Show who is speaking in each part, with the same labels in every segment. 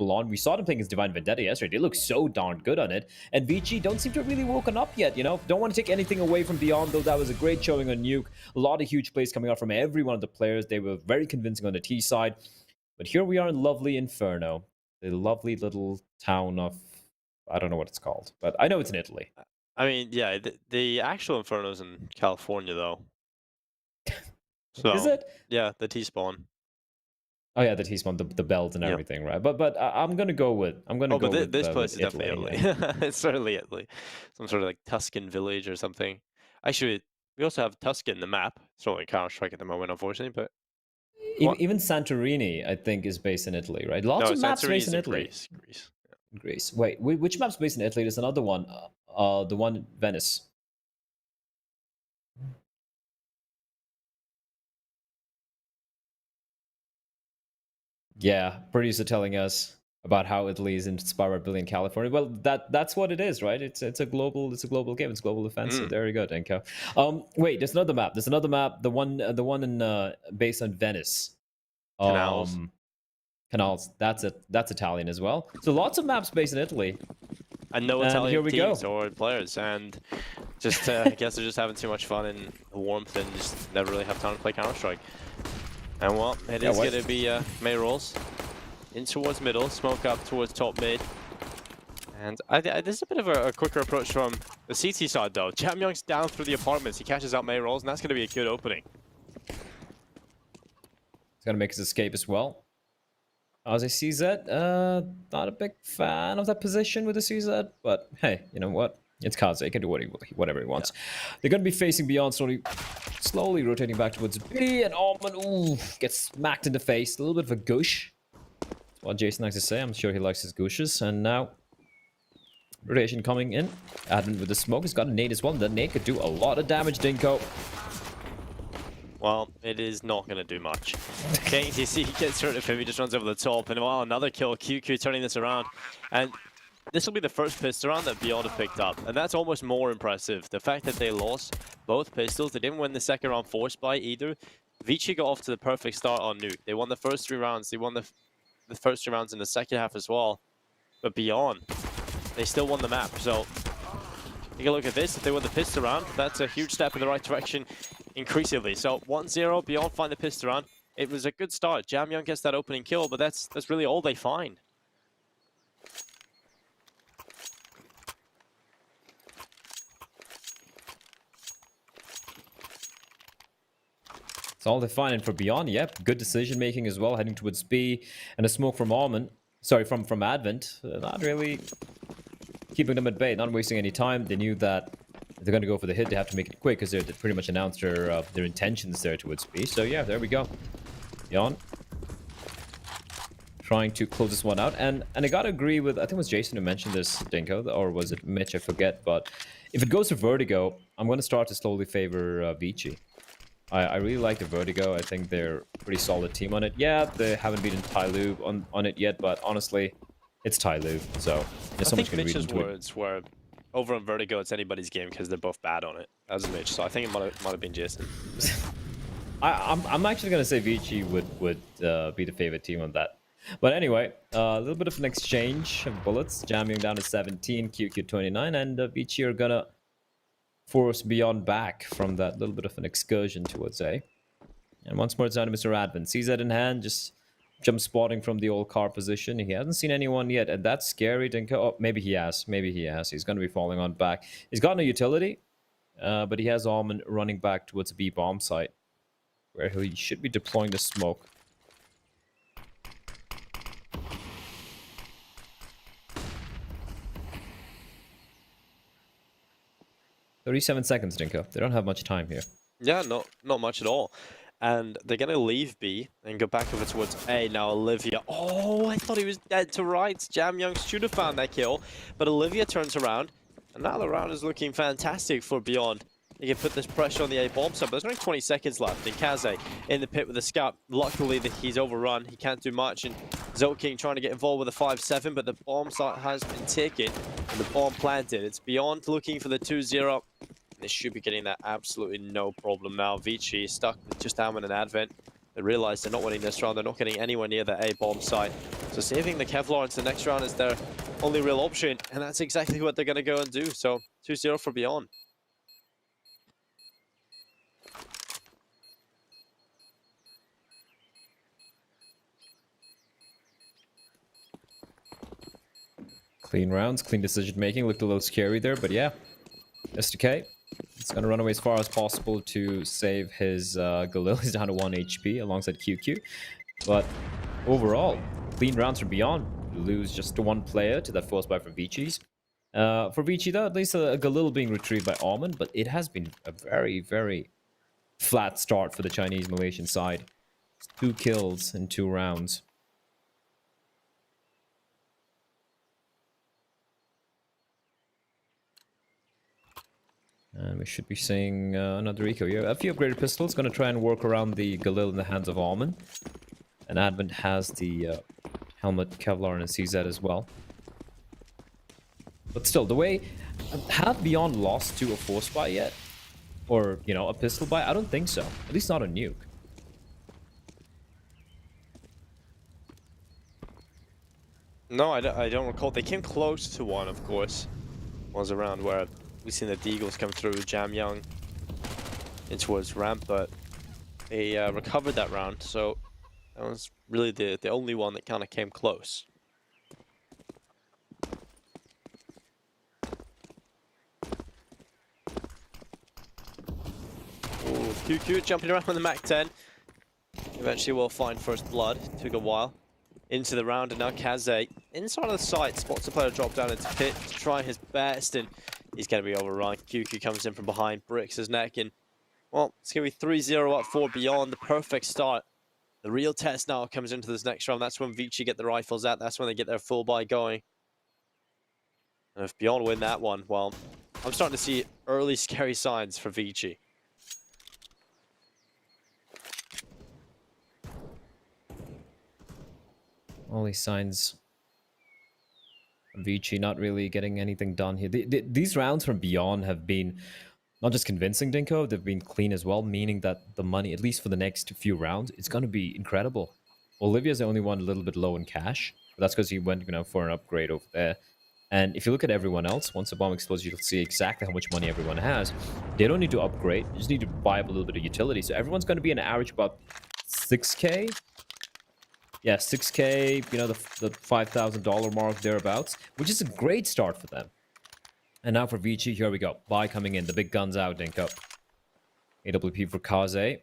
Speaker 1: on. We saw them playing his Divine Vendetta yesterday. They look so darn good on it. And ViCi don't seem to have really woken up yet, you know? Don't want to take anything away from Beyond, though. That was a great showing on Nuke. A lot of huge plays coming out from every one of the players. They were very convincing on the T side. But here we are in lovely Inferno. The lovely little town of... I don't know what it's called, but I know it's in Italy.
Speaker 2: I mean, yeah, the actual Inferno's in California, though. So,
Speaker 1: Is it?
Speaker 2: Yeah, the T-spawn.
Speaker 1: Oh yeah, the T-spawn, the belt and everything, right? But I'm gonna go with
Speaker 2: This place is
Speaker 1: Italy,
Speaker 2: definitely Italy.
Speaker 1: yeah.
Speaker 2: It's certainly Italy. Some sort of like Tuscan village or something. Actually, we also have Tuscan in the map. It's not like Counter-Strike at the moment, unfortunately, but
Speaker 1: Even Santorini, I think, is based in Italy, right? Lots
Speaker 2: no,
Speaker 1: of maps
Speaker 2: Santorini's
Speaker 1: based in
Speaker 2: in
Speaker 1: Italy.
Speaker 2: Greece. Yeah.
Speaker 1: Greece. Wait, which map's based in Italy? There's another one. The one in Venice. Yeah, producer telling us about how Italy is inspired by Billy in California. Well, that's what it is, right? It's a global game. It's a global event. So there you go, Denko. Wait, there's another map. There's another map. The one in based on Venice.
Speaker 2: Canals.
Speaker 1: Canals. That's it. That's Italian as well. So lots of maps based in Italy.
Speaker 2: And no
Speaker 1: And
Speaker 2: Italian
Speaker 1: here we
Speaker 2: teams
Speaker 1: go.
Speaker 2: or players, and just I guess they're just having too much fun in the warmth and just never really have time to play Counter-Strike. And well, it is going to be May rolls in towards middle, smoke up towards top mid. And this is a bit of a quicker approach from the CT side though. Jamyoung's down through the apartments, he catches out May rolls, and that's going to be a good opening.
Speaker 1: He's going to make his escape as well. As a CZ, not a big fan of that position with the CZ, but hey, you know what? It's Kaze, he can do whatever he wants. Yeah. They're going to be facing Beyond, slowly rotating back towards B, and Alman, gets smacked in the face. A little bit of a goosh. That's what Jason likes to say. I'm sure he likes his gooshes. And now, rotation coming in. Advent with the smoke. He's got a nade as well. That nade could do a lot of damage, Dinko.
Speaker 2: Well, it is not going to do much. Okay, you see, he gets rid of him, he just runs over the top, and wow, another kill, QQ turning this around. And this will be the first pistol round that Beyond have picked up, and that's almost more impressive. The fact that they lost both pistols, they didn't win the second round forced by either. ViCi got off to the perfect start on Nuke. They won the first 3 rounds, they won the first 2 rounds in the second half as well. But Beyond, they still won the map, so take a look at this. If they win the pistol round, that's a huge step in the right direction increasingly. So 1-0, Beyond find the pistol round. It was a good start. Jamyoung gets that opening kill, but that's really all they find.
Speaker 1: That's all they find. And for Beyond, yep, good decision making as well, heading towards B, and a smoke from Alman. Sorry, from Advent. Not really keeping them at bay, not wasting any time. They knew that if they're going to go for the hit, they have to make it quick because they pretty much announced their intentions there towards B. So yeah, there we go. Beyond trying to close this one out, and I gotta agree with, I think it was Jason who mentioned this, Dinko, or was it Mitch? I forget. But if it goes to Vertigo, I'm going to start to slowly favor ViCi. I really like the Vertigo. I think they're a pretty solid team on it. Yeah, they haven't beaten Tyloo on it yet, but honestly, it's Tyloo, so there's so much going to read into it.
Speaker 2: Mitch's words were, over on Vertigo, it's anybody's game because they're both bad on it. As Mitch, so I think it might have been Jason.
Speaker 1: I'm actually going to say ViCi would be the favorite team on that. But anyway, a little bit of an exchange of bullets. Jamyoung down to 17, QQ 29, and ViCi are going to force Beyond back from that little bit of an excursion towards A. And once more it's down to Mr. Advent. CZ in hand, just jump spotting from the old car position. He hasn't seen anyone yet, and that's scary. Oh, maybe he has. Maybe he has. He's going to be falling on back. He's got no utility, but he has Alman running back towards a B bomb site, where he should be deploying the smoke. "37 seconds, Dinko. They don't have much time here."
Speaker 2: Yeah, not much at all. And they're going to leave B and go back over towards A. Now Olivia. Oh, I thought he was dead to rights. Jamyoung should have found that kill. But Olivia turns around. And now the round is looking fantastic for Beyond. They can put this pressure on the A bomb sub. There's only 20 seconds left. And Kaze in the pit with the scout. Luckily, he's overrun. He can't do much. And Zoking trying to get involved with the 5-7. But the bomb site has been taken. And the bomb planted. It's Beyond looking for the 2-0. They should be getting that absolutely no problem now. ViCi is stuck with just Alman and Advent. They realize they're not winning this round. They're not getting anywhere near the A bomb site. So saving the Kevlar into the next round is their only real option. And that's exactly what they're going to go and do. So 2-0 for Beyond.
Speaker 1: Clean rounds, clean decision making. Looked a little scary there, but yeah. SDK, it's going to run away as far as possible to save his Galil. He's down to 1 HP alongside QQ. But overall, clean rounds from Beyond. Lose just to one player to that force buy from ViCi's. For ViCi, though, at least a Galil being retrieved by Almond, but it has been a very, very flat start for the Chinese Malaysian side. 2 kills in 2 rounds. And we should be seeing another eco here. A few upgraded pistols. Going to try and work around the Galil in the hands of Almond. And Advent has the helmet, Kevlar, and a CZ as well. But still, the way... Have Beyond lost to a force buy yet? Or, you know, a pistol buy? I don't think so. At least not a nuke.
Speaker 2: No, I don't recall. They came close to one, of course. Was around where we've seen the Deagles come through, Jam Young in towards ramp, but they recovered that round, so that was really the only one that kind of came close. Ooh, QQ jumping around with the Mac 10. Eventually will find first blood. Took a while. Into the round, and now Kaze inside of the site spots the player drop down into pit to try his best, and he's going to be overrun. QQ comes in from behind, bricks his neck, and well, it's going to be 3-0 up for Beyond. The perfect start. The real test now comes into this next round. That's when ViCi get the rifles out. That's when they get their full buy going. And if Beyond win that one, well, I'm starting to see early scary signs for ViCi.
Speaker 1: All these signs of ViCi not really getting anything done here. These rounds from Beyond have been not just convincing, Dinko, they've been clean as well, meaning that the money, at least for the next few rounds, it's going to be incredible. Olivia's the only one a little bit low in cash, but that's because he went, you know, for an upgrade over there. And if you look at everyone else, once the bomb explodes, you'll see exactly how much money everyone has. They don't need to upgrade, they just need to buy up a little bit of utility. So everyone's going to be an average about 6k. Yeah, 6k, you know, the $5,000 mark thereabouts, which is a great start for them. And now for ViCi, here we go. Buy coming in, the big guns out, Dinko. AWP for Kaze.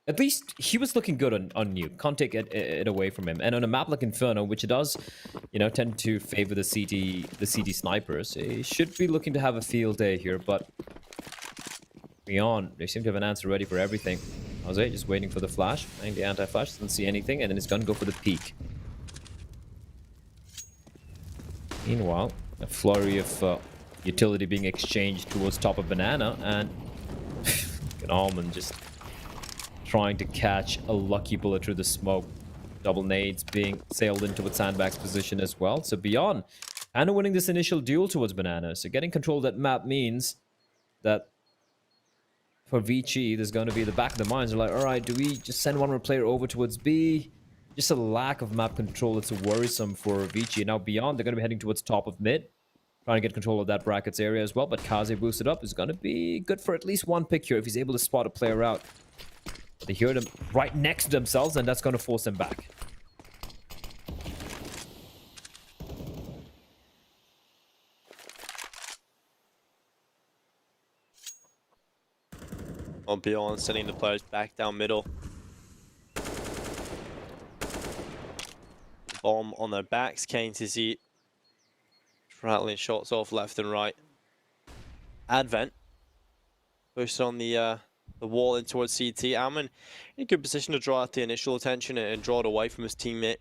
Speaker 1: At least he was looking good on nuke. Can't take it away from him. And on a map like Inferno, which it does, you know, tend to favor the CT snipers, he should be looking to have a field day here. But Beyond, they seem to have an answer ready for everything. Jose just waiting for the flash, playing the anti-flash, doesn't see anything, and then he's gonna go for the peek. Meanwhile, a flurry of utility being exchanged towards top of Banana, and Almond just trying to catch a lucky bullet through the smoke. Double nades being sailed into its sandbag's position as well. So Beyond, Banana winning this initial duel towards Banana. So getting control of that map means that for ViCi, there's going to be the back of the minds. They're like, all right, do we just send one more player over towards B? Just a lack of map control that's worrisome for ViCi. Now Beyond, they're going to be heading towards top of mid, trying to get control of that brackets area as well. But Kaze boosted up is going to be good for at least one pick here if he's able to spot a player out. They hear them right next to themselves, and that's going to force them back.
Speaker 2: On Beyond, sending the players back down middle. Bomb on their backs, Kane to see rattling shots off left and right. Advent pushed on the wall in towards CT. Alman in a good position to draw out the initial attention and draw it away from his teammate.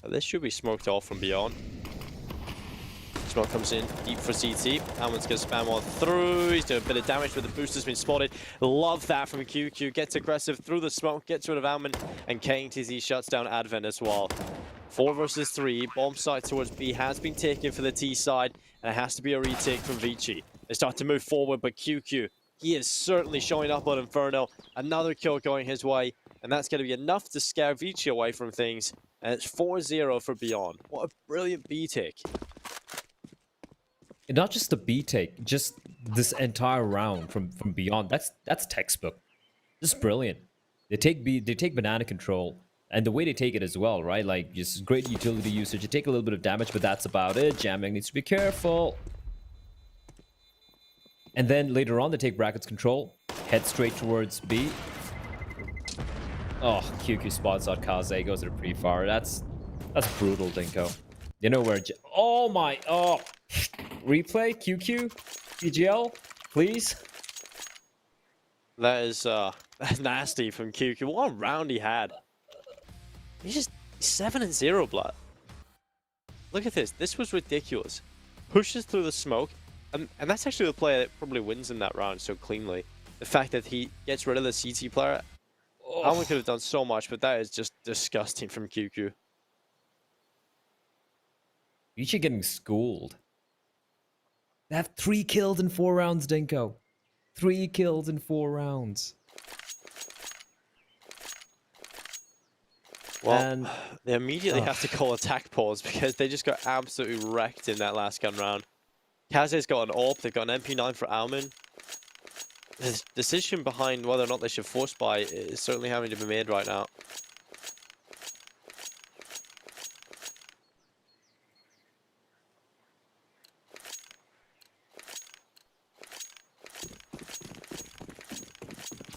Speaker 2: This should be smoked off from Beyond. Smoke comes in deep for CT. Alman's going to spam on through. He's doing a bit of damage, but the booster's been spotted. Love that from QQ. Gets aggressive through the smoke, gets rid of Alman, and KTZ shuts down Advent as well. 4 versus 3. Bomb site towards B has been taken for the T side, and it has to be a retake from ViCi. They start to move forward, but QQ he is certainly showing up on Inferno. Another kill going his way, and that's going to be enough to scare ViCi away from things. And it's 4-0 for Beyond. What a brilliant B take.
Speaker 1: Not just the B take, just this entire round from Beyond. That's textbook. Just brilliant. They take banana control, and the way they take it as well, right? Like just great utility usage. You take a little bit of damage, but that's about it. Jamming needs to be careful. And then later on, they take brackets control, head straight towards B. Oh, QQ spots out Kaze, goes there pretty far. That's brutal, Dinko. You know where? Oh my! Oh, replay QQ, PGL, please.
Speaker 2: That is that's nasty from QQ. What a round he had. He's just 7-0, blood. Look at this. This was ridiculous. Pushes through the smoke, and that's actually the player that probably wins in that round so cleanly. The fact that he gets rid of the CT player. Alvin could have done so much, but that is just disgusting from QQ.
Speaker 1: ViCi getting schooled. They have 3 kills in 4 rounds, Dinko. 3 kills in 4 rounds.
Speaker 2: Well,
Speaker 1: and
Speaker 2: they immediately have to call attack pause because they just got absolutely wrecked in that last gun round. Kaze's got an AWP, they've got an MP9 for Alman. The decision behind whether or not they should force buy is certainly having to be made right now.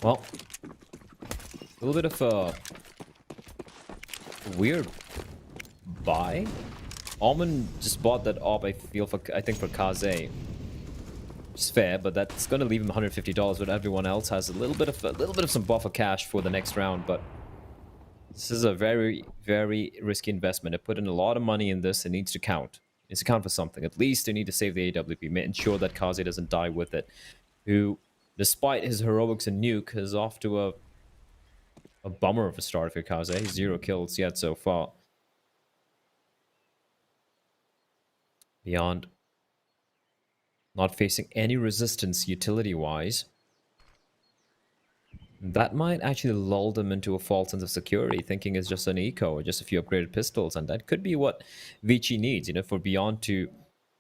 Speaker 1: well, a little bit of a weird buy. Alman just bought that op, I think for Kaze. It's fair, but that's going to leave him $150, but everyone else has a little bit of some buffer cash for the next round. But this is a very, very risky investment. They put in a lot of money in this. It needs to count. It needs to count for something. At least they need to save the AWP, ensure that Kaze doesn't die with it. Who, despite his heroics and nuke, is off to a bummer of a start for Kaze. 0 kills yet so far. Beyond not facing any resistance utility-wise. That might actually lull them into a false sense of security, thinking it's just an eco or just a few upgraded pistols, and that could be what ViCi needs, you know, for Beyond to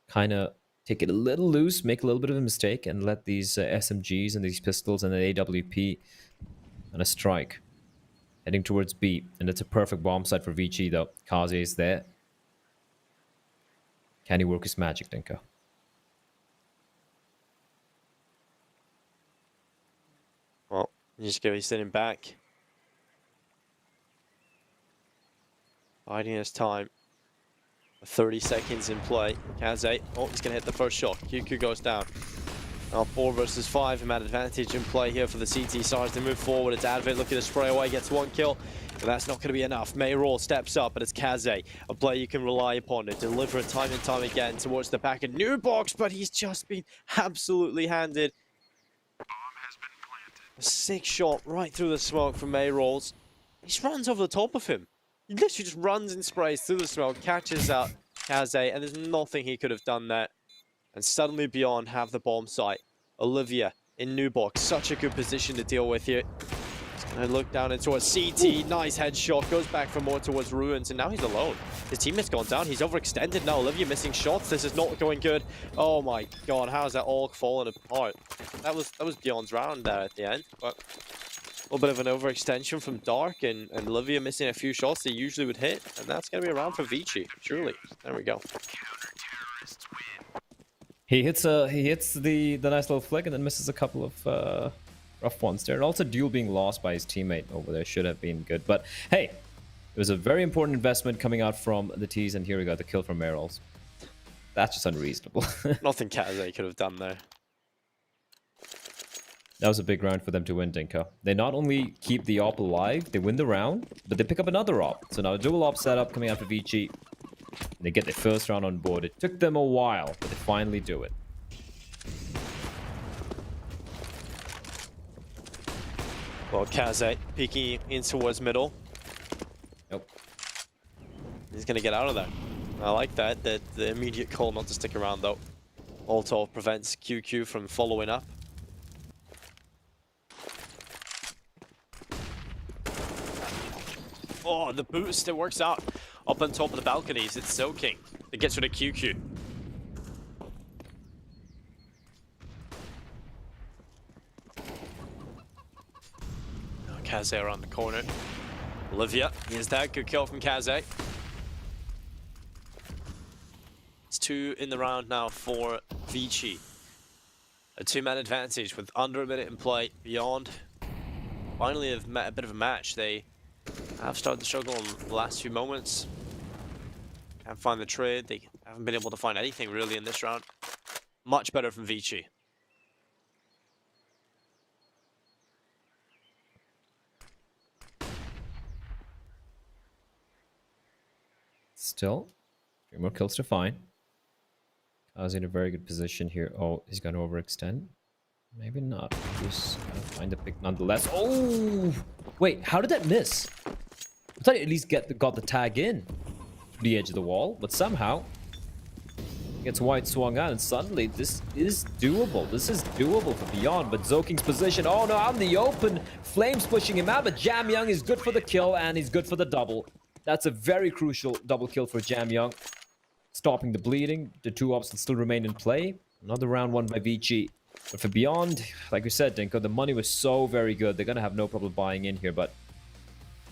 Speaker 1: kind of take it a little loose, make a little bit of a mistake, and let these SMGs and these pistols and the AWP on a strike. Heading towards B, and it's a perfect bomb site for ViCi, though. Kaze is there. Can he work his magic, Dinko?
Speaker 2: Well, just going to be sitting back. Biding his time. 30 seconds in play. Kaze, oh, he's going to hit the first shot. QQ goes down. Now 4 versus 5, him at advantage in play here for the CT sides. They move forward, it's Advit looking to spray away, gets 1 kill. But that's not going to be enough. Mayroll steps up, but it's Kaze, a player you can rely upon to deliver it time and time again towards the back of new box, but he's just been absolutely handed. A 6 shot right through the smoke from Mayrolls. He just runs over the top of him. He literally just runs and sprays through the smoke, catches out Kaze, and there's nothing he could have done there. And suddenly Beyond have the bomb site. Olivia in new box, such a good position to deal with here. He's gonna look down into a CT, nice headshot, goes back for more towards Ruins, and now he's alone. His teammate's gone down, he's overextended now. Olivia missing shots, this is not going good. Oh my god, how is that all falling apart? That was Beyond's round there at the end, but a little bit of an overextension from Dark, and Olivia missing a few shots they usually would hit, and that's gonna be a round for ViCi, surely. There we go.
Speaker 1: He hits the nice little flick and then misses a couple of rough ones there. And also duel being lost by his teammate over there should have been good. But hey, it was a very important investment coming out from the T's, and here we go, the kill from Merrills. That's just unreasonable.
Speaker 2: Nothing Kaze could have done there.
Speaker 1: That was a big round for them to win, Dinko. They not only keep the op alive, they win the round, but they pick up another op. So now a dual op setup coming out for ViCi. They get their first round on board. It took them a while, but they finally do it.
Speaker 2: Well, Kaze peeking in towards middle.
Speaker 1: Nope.
Speaker 2: He's going to get out of there. I like that, the immediate call not to stick around, though. Molotov prevents QQ from following up. Oh, the boost, it works out. Up on top of the balconies, it's soaking. It gets rid of QQ. Kaze around the corner. Olivia, here's that. Good kill from Kaze. It's 2 in the round now for ViCi. A 2-man advantage with under a minute in play. Beyond finally have met a bit of a match. They have started to struggle in the last few moments. Can't find the trade. They haven't been able to find anything really in this round. Much better from ViCi.
Speaker 1: Still, 3 more kills to find. Kaze in a very good position here. Oh, he's going to overextend. Maybe not. He's going to find the pick nonetheless. Oh! Wait, how did that miss? I thought he at least got the tag in to the edge of the wall, but somehow gets wide swung out, and suddenly this is doable. This is doable for Beyond, but Zoking's position. Oh no, out in the open. Flames pushing him out, but Jamyoung is good for the kill, and he's good for the double. That's a very crucial double kill for Jamyoung. Stopping the bleeding. The 2 ops still remain in play. Another round won by ViCi. But for Beyond, like we said, Dinko, the money was so very good. They're going to have no problem buying in here, but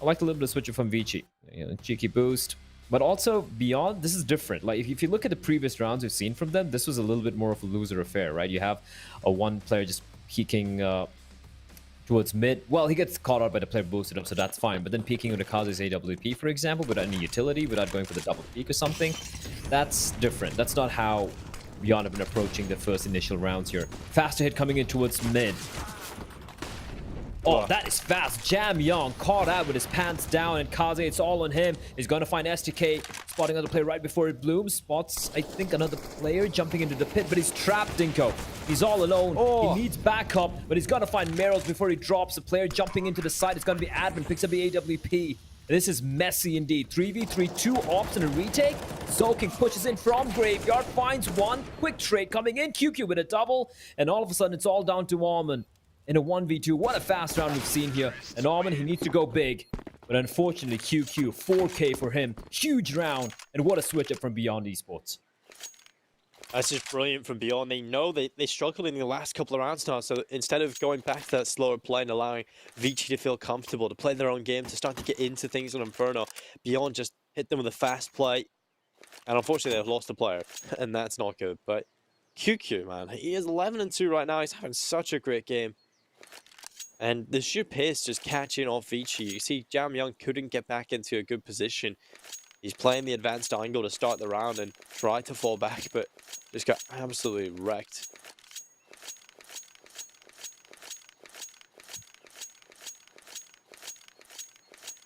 Speaker 1: I like a little bit of switcher from ViCi. You know, cheeky boost. But also, Beyond, this is different. Like, if you look at the previous rounds we've seen from them, this was a little bit more of a loser affair, right? You have a one player just peeking towards mid. Well, he gets caught out by the player boosted up, so that's fine. But then peeking into Kaze's AWP, for example, without any utility, without going for the double peek or something, that's different. That's not how Beyond have been approaching the first initial rounds here. Faster hit coming in towards mid. Oh, that is fast. Jamyoung caught out with his pants down, and Kaze, it's all on him. He's going to find STK, spotting another player right before it blooms. Spots, I think, another player jumping into the pit, but he's trapped, Dinko. He's all alone.
Speaker 2: Oh.
Speaker 1: He needs backup, but he's got to find Meryl's before he drops. A player jumping into the side. It's going to be Admin, picks up the AWP. This is messy indeed. 3v3, 2 ops and a retake. Zoking pushes in from Graveyard, finds one. Quick trade coming in. QQ with a double, and all of a sudden, it's all down to Almond. In a 1v2, what a fast round we've seen here. And Almond, he needs to go big. But unfortunately, QQ, 4K for him. Huge round. And what a switch up from Beyond Esports.
Speaker 2: That's just brilliant from Beyond. They know they struggled in the last couple of rounds now. So instead of going back to that slower play and allowing ViCi to feel comfortable, to play their own game, to start to get into things on Inferno, Beyond just hit them with a fast play. And unfortunately, they've lost a player. And that's not good. But QQ, man, he is 11-2 right now. He's having such a great game. And the sheer pace just catching off ViCi. You see Jamyoung couldn't get back into a good position. He's playing the advanced angle to start the round and try to fall back, but just got absolutely wrecked.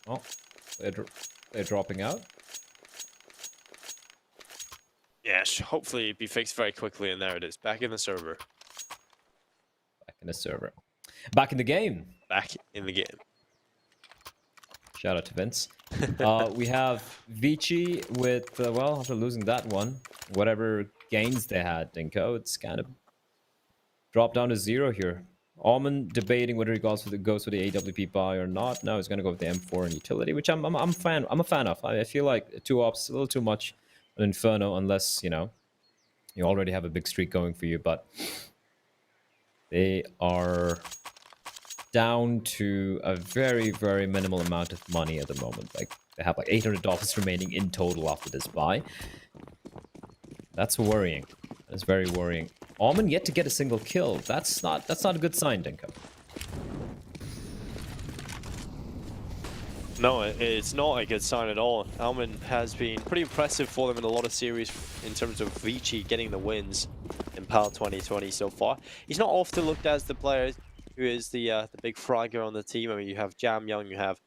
Speaker 1: Oh, they're dropping out.
Speaker 2: Yeah, hopefully it'd be fixed very quickly, and there it is. Back in the server.
Speaker 1: Back in the server. Back in the game.
Speaker 2: Back in the game.
Speaker 1: Shout out to Vince. We have ViCi with, well, after losing that one, whatever gains they had, Dinko, it's kind of dropped down to 0 here. Almond debating whether he goes for the AWP buy or not. No, he's going to go with the M4 and utility, which I'm a fan of. I feel like 2 ops, a little too much on Inferno, unless, you know, you already have a big streak going for you, but they are down to a very, very minimal amount of money at the moment. Like, they have like $800 remaining in total after this buy. That's worrying. That's very worrying. Almond yet to get a single kill. That's not a good sign, Dinko.
Speaker 2: No, it's not a good sign at all. Almond has been pretty impressive for them in a lot of series in terms of ViCi getting the wins in PAL 2020 so far. He's not often looked as the player who is the big fragger on the team. I mean, you have Jamyoung, you have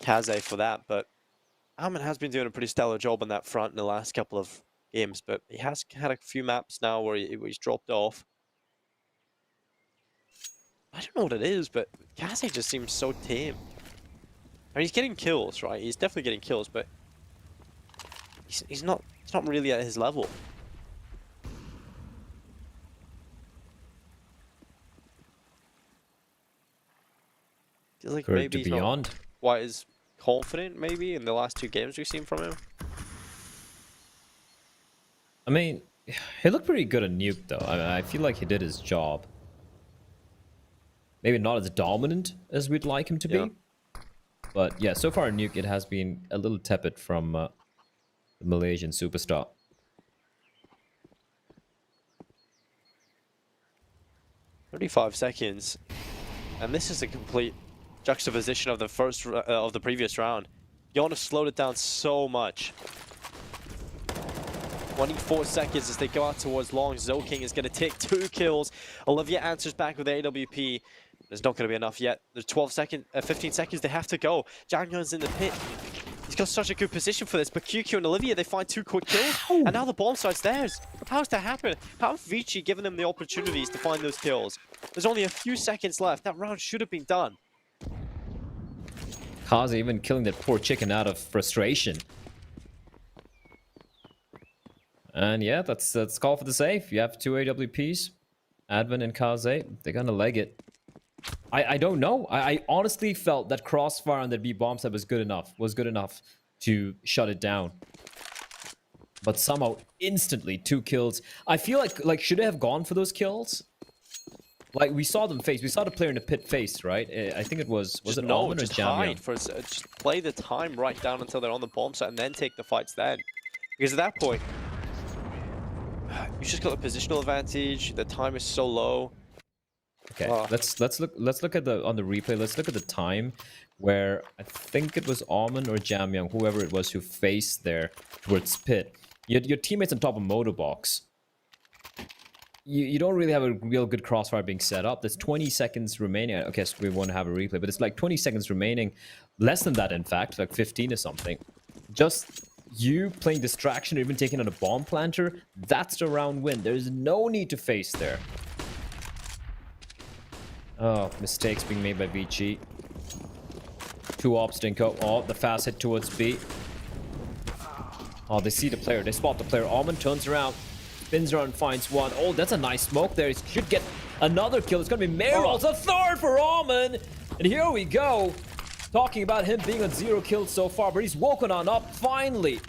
Speaker 2: Kaze for that, but Almond has been doing a pretty stellar job on that front in the last couple of games, but he has had a few maps now where he's dropped off. I don't know what it is, but Kaze just seems so tame. I mean, he's getting kills, right? He's definitely getting kills, but he's not really at his level. Feels like maybe he's
Speaker 1: Beyond.
Speaker 2: not quite as confident maybe in the last 2 games we've seen from him.
Speaker 1: I mean, he looked pretty good at Nuke though. I feel like he did his job. Maybe not as dominant as we'd like him to be. But yeah, so far in Nuke it has been a little tepid from the Malaysian superstar.
Speaker 2: "35 seconds, and this is a complete juxtaposition of the previous round. Yona slowed it down so much. 24 seconds as they go out towards long. Zoking is going to take 2 kills. Olivia answers back with AWP. There's not going to be enough yet. There's 15 seconds. They have to go. Jangyun's in the pit. He's got such a good position for this. But QQ and Olivia, they find 2 quick kills.
Speaker 1: Ow.
Speaker 2: And now the bomb site's theirs. How's that happen? How have ViCi given them the opportunities to find those kills? There's only a few seconds left. That round should have been done.
Speaker 1: Kaze even killing that poor chicken out of frustration. And yeah, that's call for the save. You have 2 AWPs, Advent and Kaze. They're gonna leg it. I don't know. I honestly felt that Crossfire on the B bomb set was good enough to shut it down. But somehow instantly 2 kills. I feel like should it have gone for those kills? Like we saw them face. We saw the player in the pit face, right? I think it was it
Speaker 2: no,
Speaker 1: Alman or
Speaker 2: just
Speaker 1: Jamyang?
Speaker 2: hide for just play the time right down until they're on the bomb site and then take the fights then. Because at that point, you just got a positional advantage. The time is so low.
Speaker 1: Okay, let's look at on the replay. Let's look at the time where I think it was Alman or Jamyang, whoever it was, who faced there towards pit. Your teammates on top of motor box. You don't really have a real good crossfire being set up. There's 20 seconds remaining. Okay, so we want to have a replay, but it's like 20 seconds remaining. Less than that, in fact, like 15 or something. Just you playing distraction or even taking out a bomb planter, that's the round win. There's no need to face there. Oh, mistakes being made by ViCi. 2 ops, Dinko. Oh, the fast hit towards B. Oh, they see the player. They spot the player. Alman turns around, spins around, finds 1. Oh, that's a nice smoke there. He should get another kill. It's going to be Meryl's. A third for Alman. And here we go. Talking about him being on 0 kills so far, but he's woken on up finally.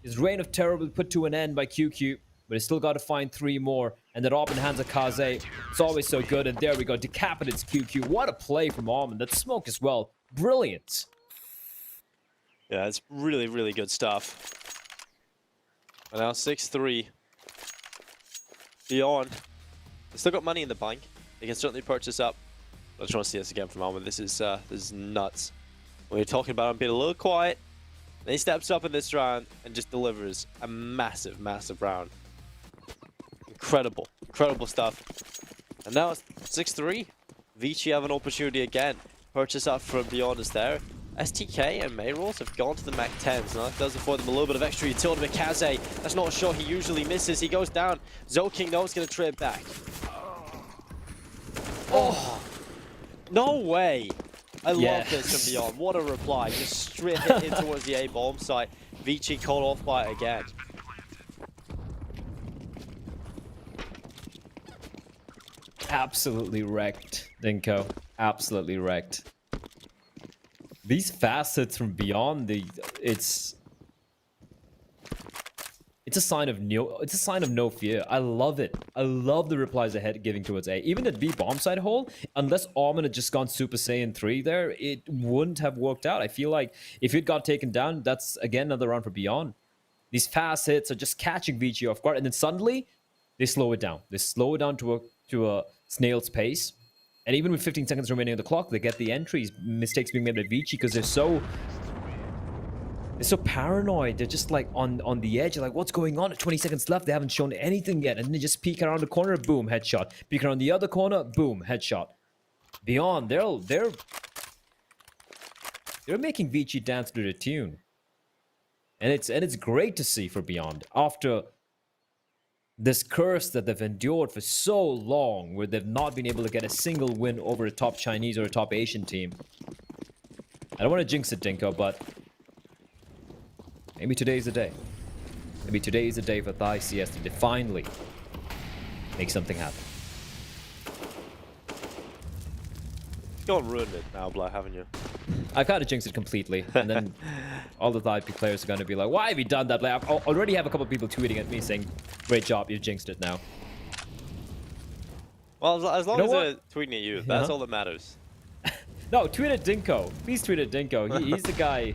Speaker 1: His reign of terror will be put to an end by QQ. But he's still got to find 3 more. And that Alman hands a Kaze. It's always so good. And there we go. Decapitates QQ. What a play from Alman. That smoke as well. Brilliant.
Speaker 2: Yeah, it's really, really good stuff. And now 6-3. Beyond. They still got money in the bank. They can certainly purchase up. I just want to see this again from Alman. This is nuts. When you're talking about him being a little quiet, then he steps up in this round and just delivers a massive, massive round. Incredible, incredible stuff. And now it's 6-3. ViCi have an opportunity again. Purchase up from Beyond is there. STK and Mayrolls have gone to the Mac 10s. Now that does afford them a little bit of extra utility. But Kaze, that's not a shot he usually misses. He goes down. Zoking knows he's going to trade back. Oh, no way. I love this from Beyond. What a reply. Just straight hit in towards the A bomb site. ViCi caught off by it again.
Speaker 1: Absolutely wrecked, Dinko. Absolutely wrecked. These fast hits from Beyond, it's a sign of no fear. I love it. I love the replies ahead giving towards A. Even at B bomb side hole, unless Alman had just gone Super Saiyan 3 there, it wouldn't have worked out. I feel like if it got taken down, that's again another round for Beyond. These fast hits are just catching ViCi off guard, and then suddenly they slow it down. They slow it down to a snail's pace. And even with 15 seconds remaining on the clock, they get the entries. Mistakes being made by ViCi because they're so paranoid. They're just like on the edge. They're like, what's going on? 20 seconds left. They haven't shown anything yet. And they just peek around the corner, boom, headshot. Peek around the other corner, boom, headshot. Beyond, they're making ViCi dance to the tune. And it's great to see for Beyond. After this curse that they've endured for so long, where they've not been able to get a single win over a top Chinese or a top Asian team. I don't want to jinx it, Dinko, but maybe today's the day. Maybe today is the day for ViCi to finally make something happen.
Speaker 2: You've gone ruined it now, Blair, haven't you?
Speaker 1: I kind of jinxed it completely, and then all the IP players are going to be like, why have you done that? Like, I already have a couple of people tweeting at me saying, great job, you jinxed it now.
Speaker 2: Well, as long
Speaker 1: know
Speaker 2: as
Speaker 1: what?
Speaker 2: they're tweeting at you, that's all that matters.
Speaker 1: No, tweet at Dinko. Please tweet at Dinko. He's the guy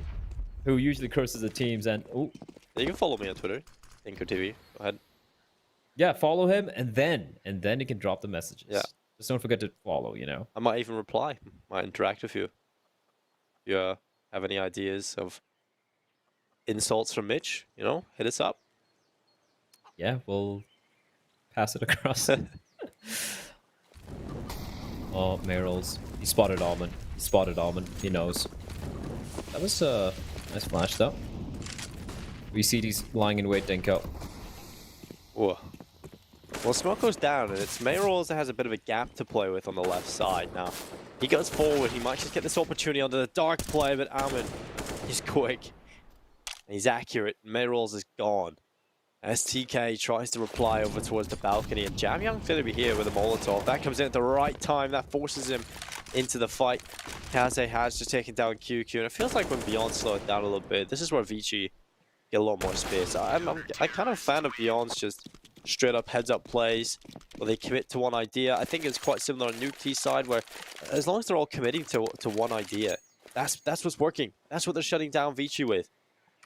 Speaker 1: who usually curses the teams. And oh,
Speaker 2: You can follow me on Twitter, Dinko TV. Go ahead.
Speaker 1: yeah, follow him, and then you can drop the messages.
Speaker 2: Yeah.
Speaker 1: Just don't forget to follow. You know.
Speaker 2: I might even reply. Might interact with you. If you have any ideas of insults from Mitch, you know, hit us up.
Speaker 1: Yeah, we'll pass it across. Oh, Meryl's. He spotted Almond. He spotted Almond. He knows. That was a nice flash, though. We see these lying in wait, Dinko.
Speaker 2: Whoa. Well, smoke goes down, and it's Mayrolls that has a bit of a gap to play with on the left side now. He goes forward. He might just get this opportunity under the dark play, but Almond, he's quick. And he's accurate. Mayrolls is gone. STK tries to reply over towards the balcony, and Jamyoung going to be here with a Molotov. That comes in at the right time. That forces him into the fight. Kaze has just taken down QQ, and it feels like when Beyond slow it down a little bit, this is where ViCi get a lot more space. I'm kind of a fan of Beyond's just straight up heads up plays where they commit to one idea. I think it's quite similar on Nuke's side, where as long as they're all committing to one idea, that's what's working. That's what they're shutting down ViCi with.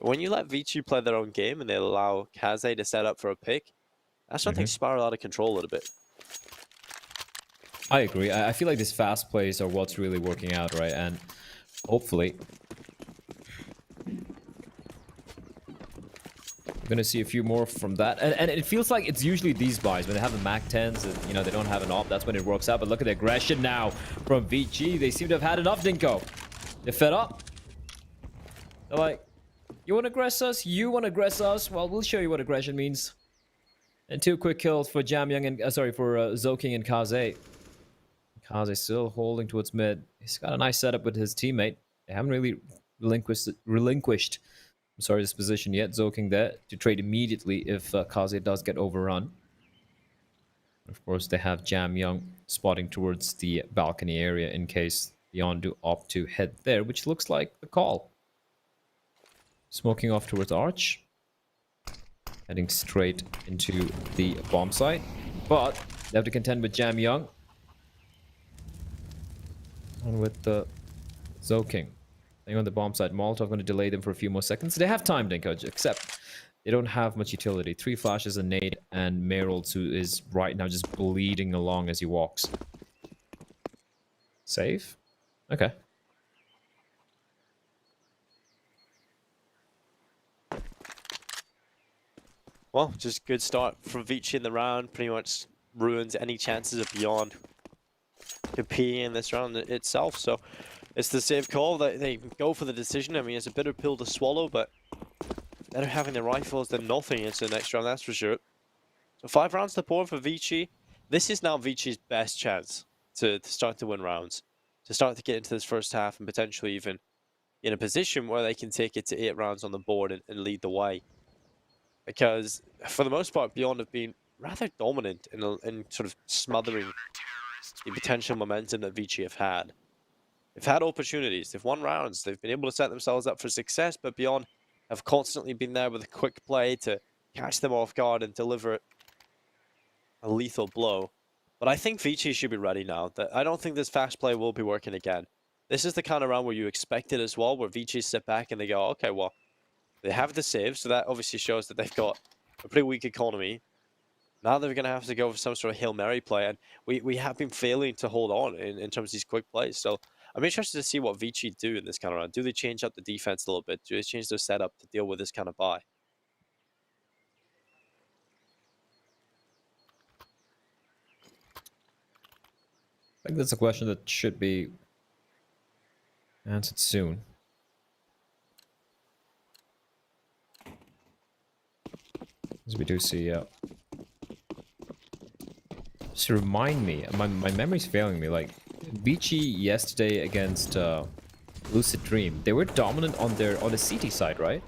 Speaker 2: When you let ViCi play their own game and they allow Kaze to set up for a pick, that's when things spiral out of control a little bit.
Speaker 1: I agree. I feel like these fast plays are what's really working out, right? And hopefully, we're gonna see a few more from that. And it feels like it's usually these buys when they have the Mac 10s and you know they don't have an op. That's when it works out. But look at the aggression now from ViCi. They seem to have had enough, Dinko. They're fed up. They're like, you want to aggress us? You want to aggress us? Well, we'll show you what aggression means. And 2 quick kills for Jamyoung and for Zoking and Kaze. Kaze still holding towards mid. He's got a nice setup with his teammate. They haven't really relinquished this position yet. Zoking there to trade immediately if Kaze does get overrun. Of course, they have Jamyoung spotting towards the balcony area in case Beyond do opt to head there, which looks like the call. Smoking off towards Arch. Heading straight into the bomb site. But they have to contend with Jamyoung. And with the Zoking. Staying on the bomb site. Molotov going to delay them for a few more seconds. They have time, Dinko, except they don't have much utility. 3 flashes, a nade, and Meryl's, who is right now just bleeding along as he walks. Save? Okay.
Speaker 2: Well, just good start from ViCi in the round. Pretty much ruins any chances of Beyond competing in this round itself. So it's the safe call that they go for the decision. I mean, it's a bitter pill to swallow, but better having the rifles than nothing into the next round, that's for sure. So 5 rounds to pour for ViCi. This is now ViCi's best chance to start to win rounds, to start to get into this first half and potentially even in a position where they can take it to 8 rounds on the board and lead the way. Because for the most part, Beyond have been rather dominant in sort of smothering the potential momentum that ViCi have had. They've had opportunities, they've won rounds, they've been able to set themselves up for success, but Beyond have constantly been there with a quick play to catch them off guard and deliver a lethal blow. But I think ViCi should be ready now. I don't think this fast play will be working again. This is the kind of round where you expect it as well, where ViCi sit back and they go, okay, well, they have the save, so that obviously shows that they've got a pretty weak economy. Now they're going to have to go for some sort of Hail Mary play, and we have been failing to hold on in terms of these quick plays. So I'm interested to see what ViCi do in this kind of round. Do they change up the defense a little bit? Do they change their setup to deal with this kind of buy?
Speaker 1: I think that's a question that should be answered soon. As we do see, just to remind me, my memory's failing me, like, ViCi yesterday against Lucid Dream, they were dominant on the CT side, right?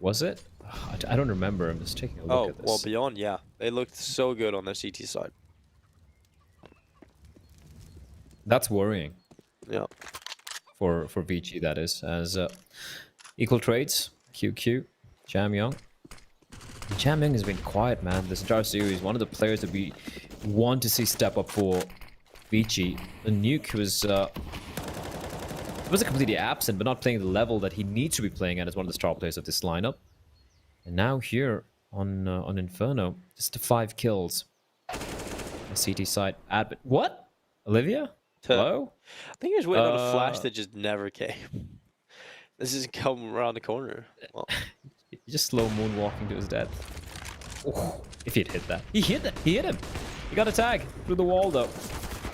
Speaker 1: Was it? I don't remember, I'm just taking a look at this.
Speaker 2: Well, Beyond, yeah. They looked so good on their CT side.
Speaker 1: That's worrying.
Speaker 2: Yeah.
Speaker 1: For ViCi, that is, as equal trades, QQ, Jamyong. Jamyong has been quiet, man, this entire series. One of the players that we want to see step up for ViCi. The Nuke wasn't completely absent, but not playing the level that he needs to be playing at as one of the star players of this lineup. And now here on Inferno, just 5 kills. The CT side. What? Olivia? Hello?
Speaker 2: I think he was waiting on a flash that just never came. This is come around the corner. Well.
Speaker 1: He just slow moonwalking to his death. Oh, if he'd hit that. He hit it. He hit him. He got a tag through the wall, though.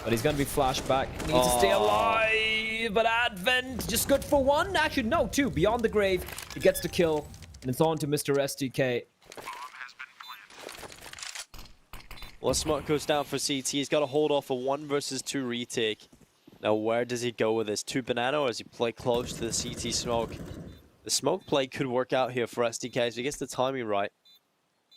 Speaker 1: But he's going to be flashed back. He needs to stay alive. But Advent, just good for 1. Actually, no, 2. Beyond the grave. He gets the kill. And it's on to Mr. SDK.
Speaker 2: Well, smoke goes down for CT. He's got to hold off a 1 versus 2 retake. Now, where does he go with this? 2 banana, or does he play close to the CT smoke? The smoke play could work out here for SDK if he gets the timing right.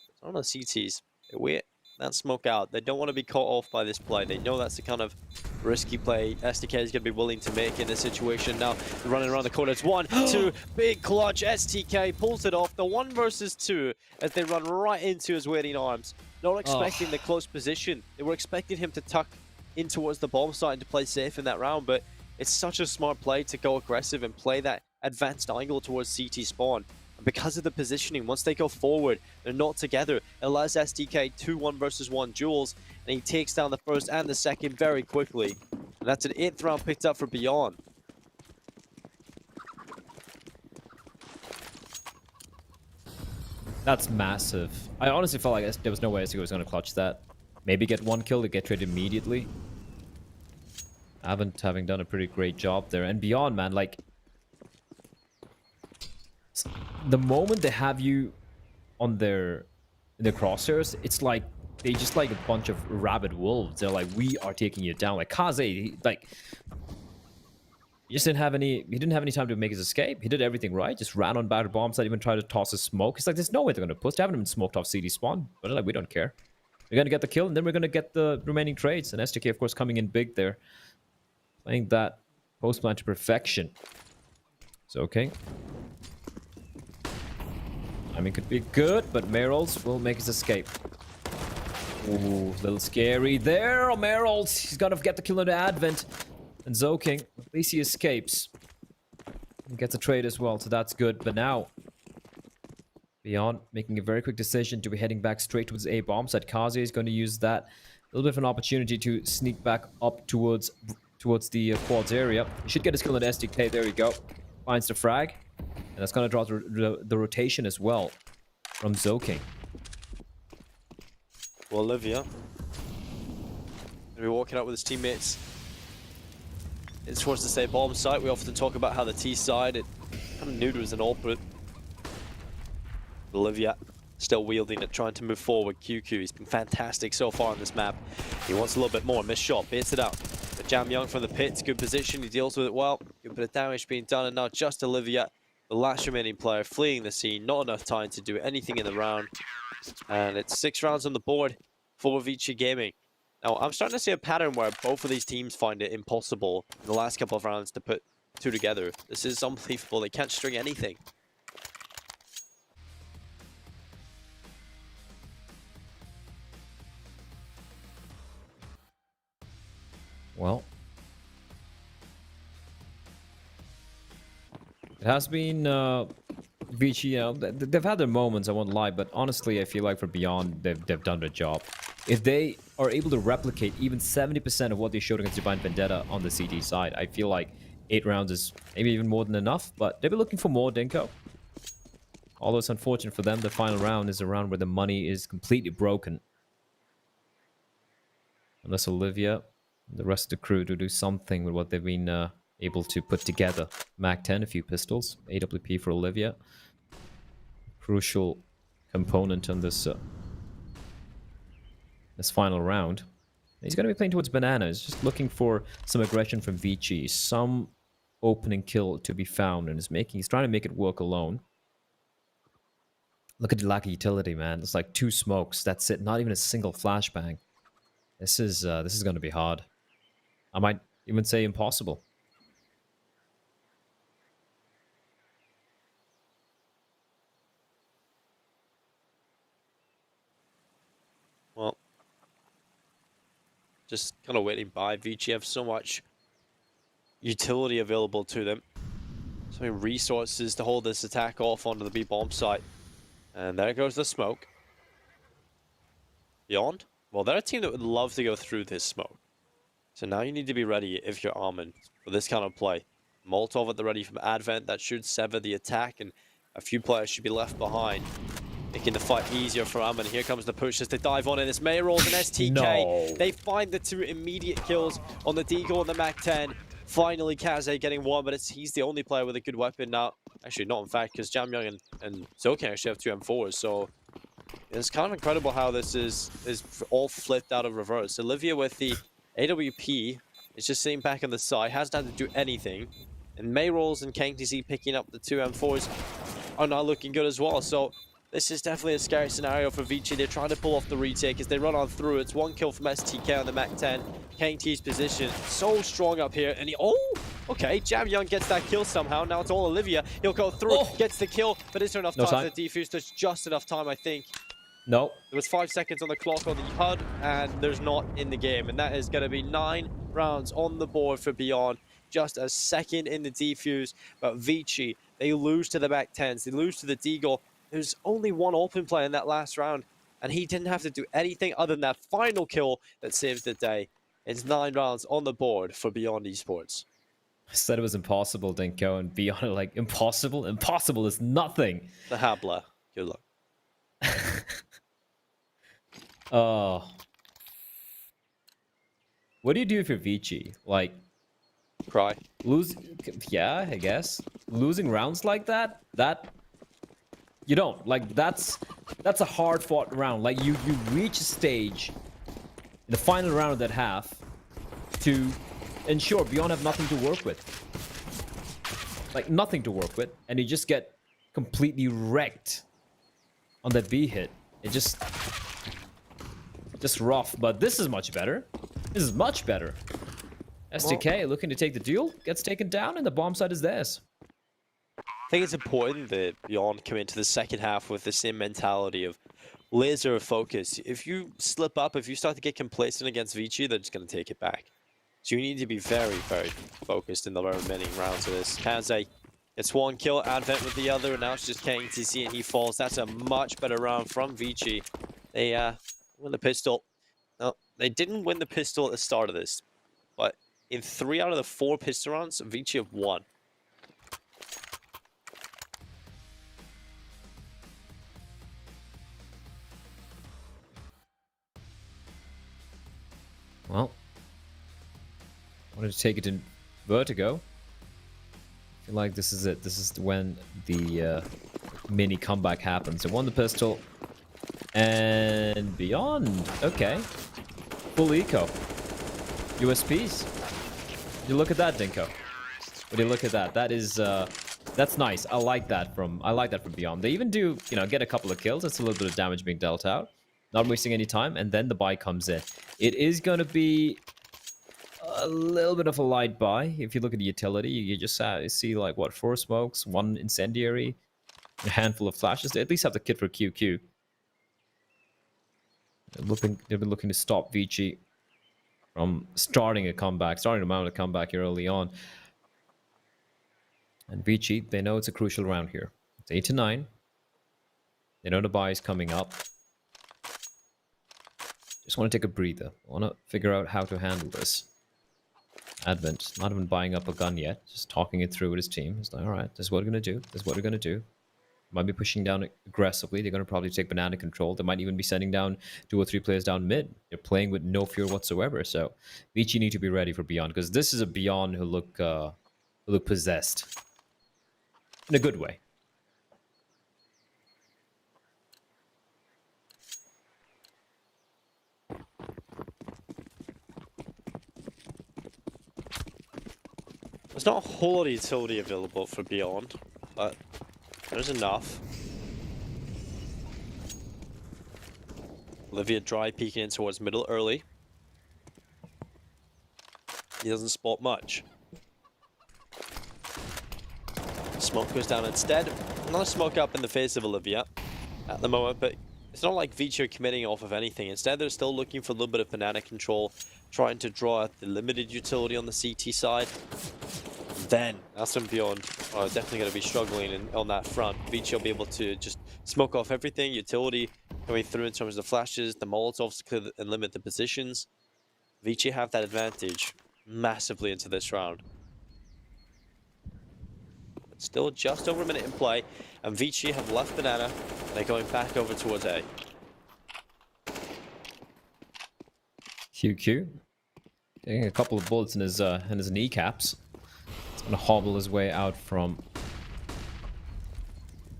Speaker 2: It's on the CTs. They wait that smoke out. They don't want to be caught off by this play. They know that's the kind of risky play SDK is going to be willing to make in this situation. Now, running around the corner. It's 1, 2, big clutch. STK pulls it off. The 1 versus 2 as they run right into his waiting arms. Not expecting the close position. They were expecting him to tuck in towards the bomb site and to play safe in that round, but it's such a smart play to go aggressive and play that advanced angle towards CT spawn. And because of the positioning, once they go forward, they're not together. It allows SDK 2 1 versus 1 duels, and he takes down the first and the second very quickly. And that's an 8th round picked up for Beyond.
Speaker 1: That's massive. I honestly felt like there was no way SDK was going to clutch that. Maybe get 1 kill to get traded immediately. Avent having done a pretty great job there. And Beyond, man, like... the moment they have you on their crosshairs, it's like they just like a bunch of rabid wolves. They're like, we are taking you down. Like Kaze, like he just didn't have any time to make his escape. He did everything right. Just ran on battered bombs. That even tried to toss a smoke. It's like there's no way they're gonna push. They haven't even smoked off CD spawn, but they're like, we don't care. We're gonna get the kill, and then we're gonna get the remaining trades. And STK, of course, coming in big there, playing that post plan to perfection. So okay. I mean, could be good, but Merrills will make his escape. Ooh, a little scary there. Oh, Merrills, he's gonna get the kill on the Advent. And Zoking, at least he escapes. He gets a trade as well, so that's good. But now, Beyond making a very quick decision to be heading back straight towards A bomb site. Kaze is going to use that. A little bit of an opportunity to sneak back up towards the quads area. He should get his kill on the SDK. There we go. Finds the frag. And that's going to draw the rotation as well from Zoking.
Speaker 2: Well, Olivia. Gonna be walking out with his teammates. It's towards the same bomb site. We often talk about how the T side, it kind of knew there was an AWP. Olivia still wielding it, trying to move forward. QQ, he's been fantastic so far on this map. He wants a little bit more. Missed shot, baits it out. But Jamyong from the pit, good position. He deals with it well. Good bit of damage being done, and now just Olivia, the last remaining player, fleeing the scene. Not enough time to do anything in the round. And it's 6 rounds on the board for ViCi Gaming. Now, I'm starting to see a pattern where both of these teams find it impossible in the last couple of rounds to put 2 together. This is unbelievable. They can't string anything.
Speaker 1: Well, it has been ViCi, you know, they've had their moments, I won't lie, but honestly, I feel like for Beyond, they've done their job. If they are able to replicate even 70% of what they showed against Divine Vendetta on the CT side, I feel like 8 rounds is maybe even more than enough, but they'll be looking for more, Dinko. Although it's unfortunate for them, the final round is a round where the money is completely broken. Unless Olivia and the rest of the crew to do something with what they've been able to put together. Mag-10, a few pistols, AWP for Olivia. Crucial component on this this final round. He's going to be playing towards Bananas, just looking for some aggression from ViCi, some opening kill to be found, and he's trying to make it work alone. Look at the lack of utility, man. It's like 2 smokes, that's it, not even a single flashbang. This is going to be hard. I might even say impossible.
Speaker 2: just kind of waiting by. ViCi have so much utility available to them. So many resources to hold this attack off onto the B-bomb site. And there goes the smoke. Beyond? Well, they're a team that would love to go through this smoke. So now you need to be ready if you're Armin for this kind of play. Molotov at the ready from Advent. That should sever the attack, and a few players should be left behind, making the fight easier for Armin. Here comes the push as they dive on it. It's Mayrolls and STK.
Speaker 1: No.
Speaker 2: They find the 2 immediate kills on the Deagle and the MAC-10. Finally, Kaze getting 1, but he's the only player with a good weapon now. Actually, not in fact, because Jamyoung and Zokan actually have 2 M4s, so it's kind of incredible how this is all flipped out of reverse. Olivia with the AWP is just sitting back on the side, hasn't had to do anything. And Mayrolls and KTC picking up the 2 M4s are not looking good as well. So this is definitely a scary scenario for ViCi. They're trying to pull off the retake as they run on through. It's 1 kill from STK on the MAC-10. KT's position so strong up here. And okay, Jamyoung gets that kill somehow. Now it's all Olivia. He'll go through, gets the kill, but is there enough time for the defuse? There's just enough time, I think.
Speaker 1: No.
Speaker 2: There was 5 seconds on the clock on the HUD, and there's not in the game. And that is going to be 9 rounds on the board for Beyond. Just a second in the defuse. But ViCi, they lose to the MAC-10s. They lose to the Deagle. There's only 1 open play in that last round, and he didn't have to do anything other than that final kill that saves the day. It's 9 rounds on the board for Beyond Esports.
Speaker 1: I said it was impossible, Dinko, and Beyond like, impossible? Impossible is nothing.
Speaker 2: The Habla. Good luck.
Speaker 1: Oh. What do you do if you're ViCi? Like,
Speaker 2: cry.
Speaker 1: Yeah, I guess. Losing rounds like that, you don't. Like, that's a hard-fought round. Like, you reach a stage in the final round of that half to ensure Beyond have nothing to work with. Like, nothing to work with, and you just get completely wrecked on that B hit. It just rough, but this is much better. This is much better. STK looking to take the duel, gets taken down, and the bomb site is theirs.
Speaker 2: I think it's important that Beyond come into the second half with the same mentality of laser focus. If you slip up, if you start to get complacent against ViCi, they're just going to take it back. So you need to be very, very focused in the remaining rounds of this. Kaze gets 1 kill, Advent with the other, and now it's just KTC and he falls. That's a much better round from ViCi. They win the pistol. No, they didn't win the pistol at the start of this, but in 3 out of the 4 pistol rounds, ViCi have won.
Speaker 1: Well, I wanted to take it in vertigo. I feel like this is it. This is when the mini comeback happens. They won the pistol. And Beyond. Okay. Full eco. USPs. You look at that, Dinko. Would you look at that? That is that's nice. I like that from Beyond. They even do, get a couple of kills. That's a little bit of damage being dealt out. Not wasting any time, and then the buy comes in. It is going to be a little bit of a light buy. If you look at the utility, you just see, like, what, 4 smokes, 1 incendiary, a handful of flashes. They at least have the kit for QQ. They've been looking to stop ViCi from starting to mount a comeback here early on. And ViCi, they know it's a crucial round here. It's 8 to 9. They know the buy is coming up. Just want to take a breather. I want to figure out how to handle this. Advent, not even buying up a gun yet. Just talking it through with his team. He's like, alright, this is what we're going to do. This is what we're going to do. Might be pushing down aggressively. They're going to probably take banana control. They might even be sending down 2 or 3 players down mid. They're playing with no fear whatsoever. So ViCi need to be ready for Beyond, because this is a Beyond who look possessed. In a good way.
Speaker 2: There's not a whole lot of utility available for Beyond, but there's enough. Olivia dry peeking in towards middle early. He doesn't spot much. Smoke goes down instead. Not a smoke up in the face of Olivia at the moment, but it's not like ViCi are committing off of anything. Instead, they're still looking for a little bit of banana control trying to draw out the limited utility on the CT side. Then Us and Beyond are definitely going to be struggling on that front. ViCi will be able to just smoke off everything, utility coming through in terms of the flashes, the Molotovs to clear and limit the positions. ViCi have that advantage massively into this round. But still just over a minute in play, and ViCi have left Banana, and they're going back over towards A.
Speaker 1: QQ getting a couple of bullets in his kneecaps. He's gonna hobble his way out from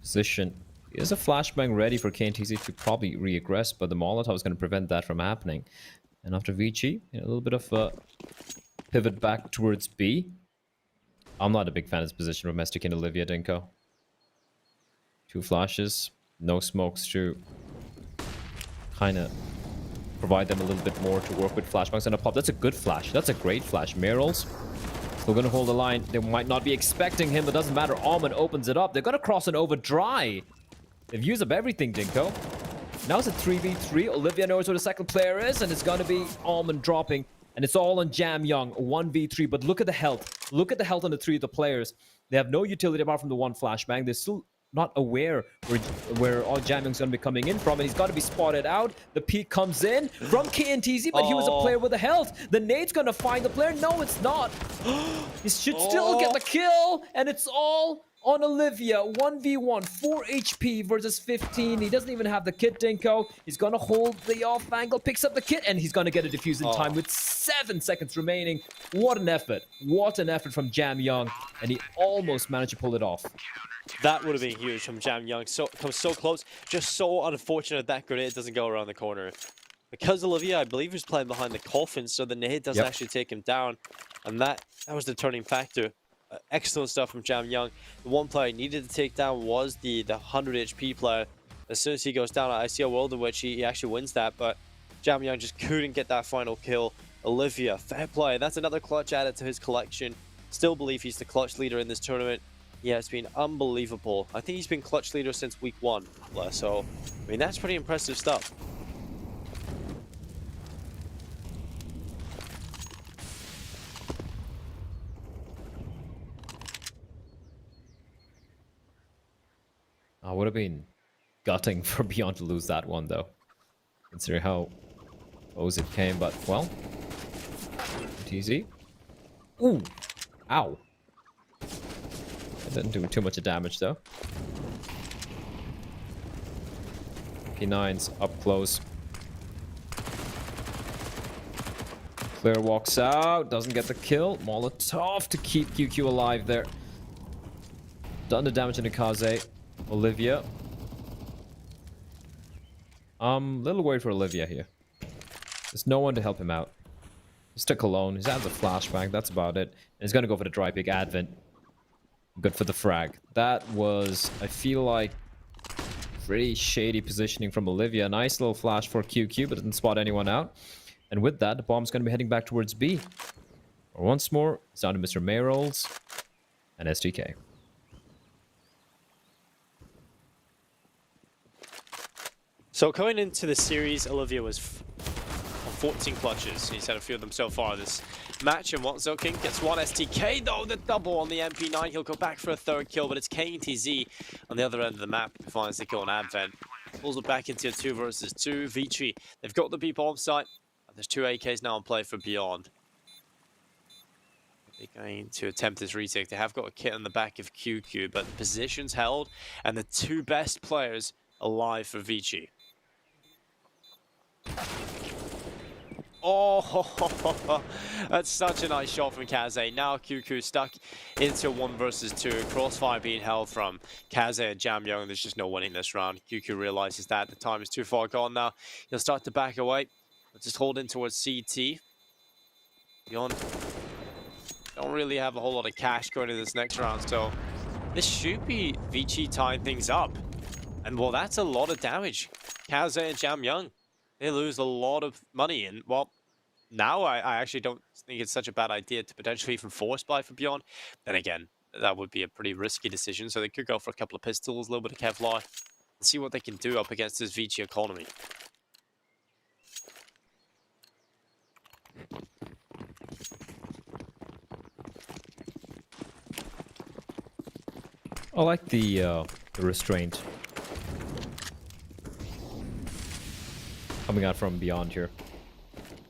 Speaker 1: position. He has a flashbang ready for KNTZ to probably re-aggress, but the Molotov is going to prevent that from happening. And after ViCi, a little bit of a pivot back towards B. I'm not a big fan of this position from Mestic and Olivia Dinko. 2 flashes, no smokes to kind of provide them a little bit more to work with. Flashbangs and a pop. That's a good flash. That's a great flash. Meryl's still going to hold the line. They might not be expecting him, but doesn't matter. Almond opens it up. They're going to cross an over dry. They've used up everything, Dinko. Now it's a 3v3. Olivia knows where the second player is, and it's going to be Almond dropping. And it's all on Jam Young, 1v3. But look at the health. Look at the health on the 3 of the players. They have no utility apart from the 1 flashbang. They're still not aware where all Jam Young's going to be coming in from. And he's got to be spotted out. The peek comes in from KNTZ, but he was a player with the health. The nade's going to find the player. No, it's not. He should still get the kill. And it's all on Olivia. 1v1, 4 HP versus 15. He doesn't even have the kit, Dinko. He's going to hold the off angle, picks up the kit, and he's going to get a defuse in time with 7 seconds remaining. What an effort. What an effort from Jam Young. And he almost managed to pull it off.
Speaker 2: That would have been huge from Jam Young. Comes so close. Just so unfortunate that grenade doesn't go around the corner. Because Olivia, I believe, was playing behind the coffin, so the nade doesn't actually take him down. And that was the turning factor. Excellent stuff from Jam Young. The one player he needed to take down was the 100 HP player. As soon as he goes down, I see a world in which he actually wins that, but Jam Young just couldn't get that final kill. Olivia, fair play. That's another clutch added to his collection. Still believe he's the clutch leader in this tournament. Yeah, it's been unbelievable. I think he's been clutch leader since week 1. So, I mean, that's pretty impressive stuff.
Speaker 1: I would have been gutting for Beyond to lose that one, though. Considering how close it came, but, well. TZ. Ooh. Ow. It didn't do too much damage, though. P9's up close. Claire walks out, doesn't get the kill. Molotov to keep QQ alive there. Done the damage into Kaze. Olivia. Little worried for Olivia here. There's no one to help him out. He's stuck alone. He has a flashbang. That's about it. And he's gonna go for the dry pick Advent. Good for the frag. That was, I feel like, pretty shady positioning from Olivia. Nice little flash for QQ, but didn't spot anyone out. And with that, the bomb's gonna be heading back towards B. Once more, it's down to Mr. Mayrols and STK.
Speaker 2: So coming into the series, Olivia was on 14 clutches. He's had a few of them so far this match. And what King gets 1 STK, though, the double on the MP9. He'll go back for a 3rd kill, but it's KNTZ on the other end of the map who finds the kill on Advent. Pulls it back into a 2 versus 2. ViCi, they've got the B bomb site. There's 2 AKs now on play for Beyond. They're going to attempt this retake. They have got a kit on the back of QQ, but the position's held, and the 2 best players alive for ViCi. Oh, that's such a nice shot from Kaze. Now QQ stuck into 1 versus 2. Crossfire being held from Kaze and Jam Young. There's just no winning this round. QQ realizes that the time is too far gone now. He'll start to back away. Just hold in towards CT. Beyond don't really have a whole lot of cash going into this next round, so this should be ViCi tying things up. And well, that's a lot of damage. Kaze and Jam Young, they lose a lot of money. And well, now I actually don't think it's such a bad idea to potentially even force buy for Beyond. Then again, that would be a pretty risky decision. So they could go for a couple of pistols, a little bit of Kevlar, and see what they can do up against this ViCi economy.
Speaker 1: I like the restraint coming out from beyond here.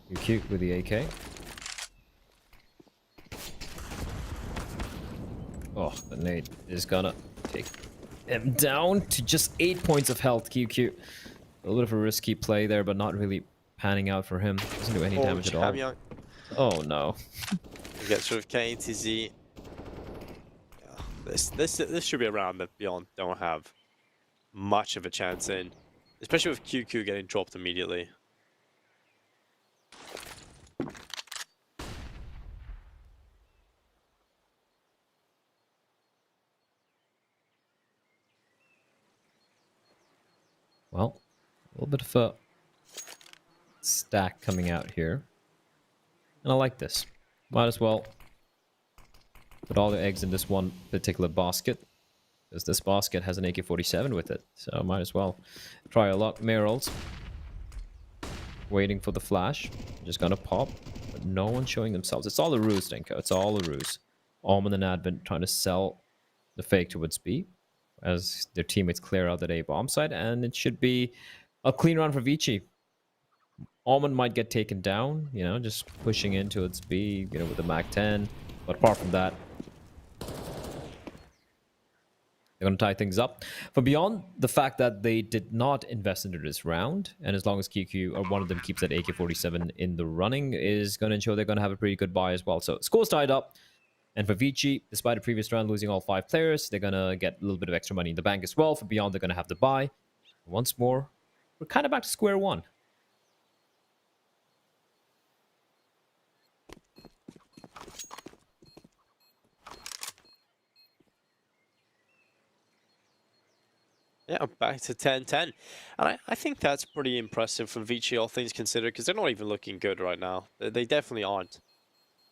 Speaker 1: You cute with the AK. Oh, the nade is gonna take him down to just 8 points of health. QQ. A little bit of a risky play there, but not really panning out for him. Doesn't do any damage at all.
Speaker 2: Jamyang.
Speaker 1: Oh no.
Speaker 2: You get sort of KTZ. Yeah, this should be a round that Beyond don't have much of a chance in, especially with QQ getting dropped immediately.
Speaker 1: Well, a little bit of a stack coming out here. And I like this. Might as well put all the eggs in this one particular basket. Because this basket has an AK-47 with it. So might as well try a lot. Meryl's waiting for the flash. Just gonna pop. But no one's showing themselves. It's all a ruse, Denko. It's all a ruse. Almond and Advent trying to sell the fake towards B. As their teammates clear out that A bomb site. And it should be a clean round for ViCi. Almond might get taken down, you know, just pushing into its B, you know, with the MAC-10. But apart from that, they're going to tie things up. For beyond the fact that they did not invest into this round, and as long as QQ or one of them keeps that AK-47 in the running, is going to ensure they're going to have a pretty good buy as well. So score's tied up. And for ViCi, despite the previous round losing all 5 players, they're going to get a little bit of extra money in the bank as well. For beyond, they're going to have the buy. Once more, we're kind of back to square one.
Speaker 2: Yeah, back to 10-10. And I think that's pretty impressive from ViCi, all things considered, because they're not even looking good right now. They definitely aren't.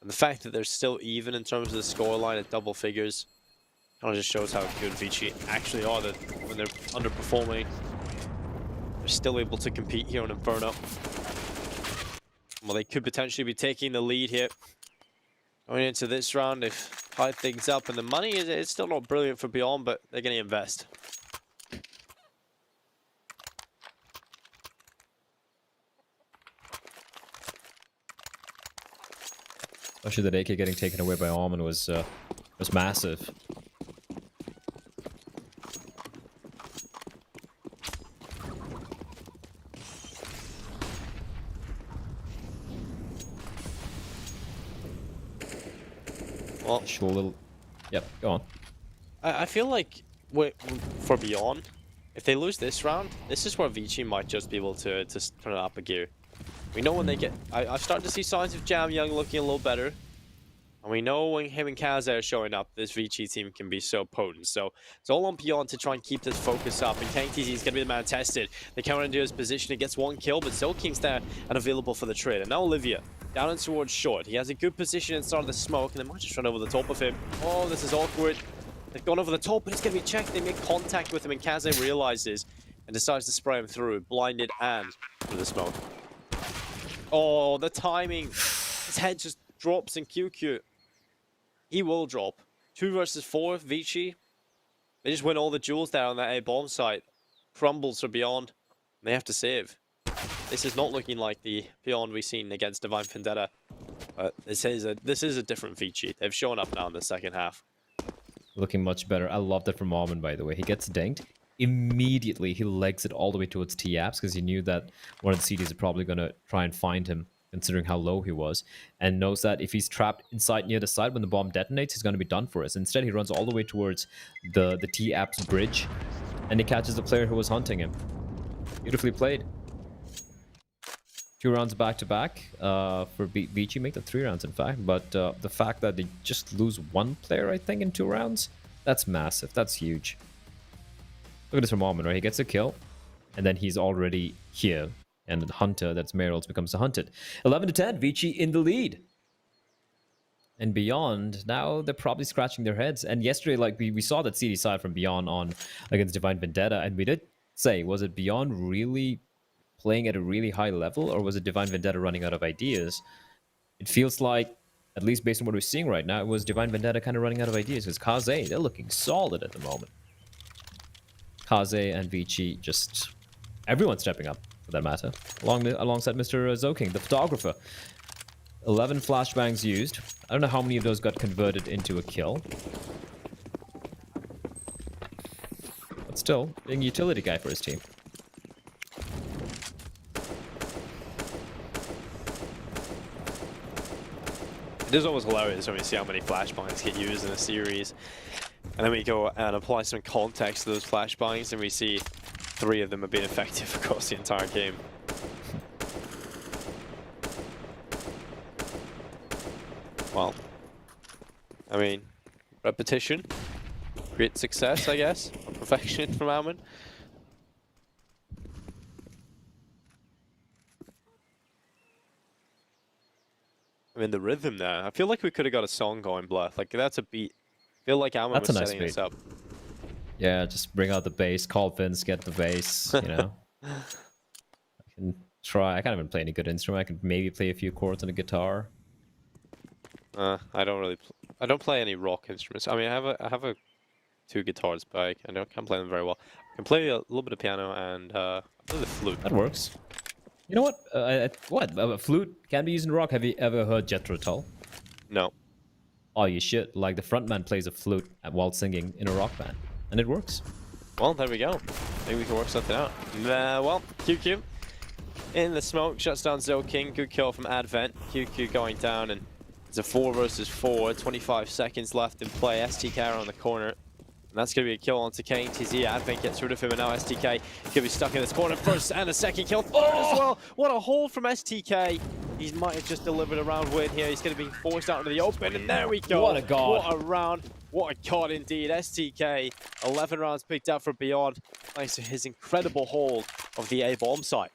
Speaker 2: And the fact that they're still even in terms of the scoreline at double figures kind of just shows how good ViCi actually are, that when they're underperforming, they're still able to compete here on Inferno. Well, they could potentially be taking the lead here going into this round if tie things up. And the money is still not brilliant for Beyond, but they're going to invest.
Speaker 1: Especially that AK getting taken away by Almond was massive.
Speaker 2: Well,
Speaker 1: Sure, little. Yep, go on.
Speaker 2: I feel like for Beyond, if they lose this round, this is where ViCi might just be able to turn it up a gear. We know when they get... I've started to see signs of Jamyang looking a little better. And we know when him and Kaza are showing up, this ViCi team can be so potent. So it's all on Beyond to try and keep this focus up. And KTZ is going to be the man tested. The counter into his position, he gets one kill, but still King's there and available for the trade. And now Olivia, down and towards short. He has a good position inside of the smoke, and they might just run over the top of him. Oh, this is awkward. They've gone over the top, but it's going to be checked. They make contact with him, and Kaze realizes and decides to spray him through, blinded and through the smoke. Oh, the timing. His head just drops in QQ. He will drop. 2 versus 4, ViCi. They just win all the duels there on that A bomb site. Crumbles for Beyond. They have to save. This is not looking like the Beyond we've seen against Divine Vendetta. But this is a different ViCi. They've shown up now in the second half.
Speaker 1: Looking much better. I love that from Almond, by the way. He gets danked. Immediately, he legs it all the way towards T-Apps because he knew that one of the CDs are probably going to try and find him, considering how low he was, and knows that if he's trapped inside near the side when the bomb detonates, he's going to be done for us. Instead, he runs all the way towards the T-Apps bridge, and he catches the player who was hunting him. Beautifully played. 2 rounds back-to-back for ViCi. Make that 3 rounds, in fact. But the fact that they just lose 1 player, I think, in 2 rounds, that's massive. That's huge. Look at this from Almond, right? He gets a kill, and then he's already here. And the hunter, that's Meryl's, becomes the hunted. 11-10, ViCi in the lead. And Beyond, now they're probably scratching their heads. And yesterday, like we saw that CD side from Beyond on against Divine Vendetta, and we did say, was it Beyond really playing at a really high level, or was it Divine Vendetta running out of ideas? It feels like at least based on what we're seeing right now, it was Divine Vendetta kind of running out of ideas, because Kaze, they're looking solid at the moment. Kaze and ViCi, just everyone stepping up, for that matter, alongside Mr. Zoking, the photographer. 11 flashbangs used. I don't know how many of those got converted into a kill. But still, being a utility guy for his team.
Speaker 2: It is always hilarious when we see how many flashbangs get used in a series. And then we go and apply some context to those flashbangs and we see 3 of them have been effective across the entire game. Well, I mean, repetition, great success, I guess, or perfection from Alman. I mean, the rhythm there, I feel like we could have got a song going, Bluff. Like, that's a beat. I feel like Alman was setting us up.
Speaker 1: Yeah, just bring out the bass, call Vince, get the bass, you know. I can try. I can't even play any good instrument. I could maybe play a few chords on a guitar.
Speaker 2: I don't really. I don't play any rock instruments. I mean, I have 2 guitars, but I can't play them very well. I can play a little bit of piano and I play the flute.
Speaker 1: That works. You know what? A flute can be used in rock. Have you ever heard Jethro Tull?
Speaker 2: No.
Speaker 1: Oh, you should. Like, the frontman plays a flute while singing in a rock band, and it works.
Speaker 2: Well, there we go. Maybe we can work something out. Well, QQ in the smoke, shuts down Zoking. Good kill from Advent. QQ going down, and it's a 4 versus 4. 25 seconds left in play. STK around the corner. And that's going to be a kill onto KTZ. Advent gets rid of him, and now STK could be stuck in this corner. First and a second kill. Third as well. What a hold from STK. He might have just delivered a round win here. He's going to be forced out into the open, and there we go.
Speaker 1: What a god.
Speaker 2: What a round. What a god indeed. STK, 11 rounds picked up for Beyond, thanks to his incredible hold of the A bomb site.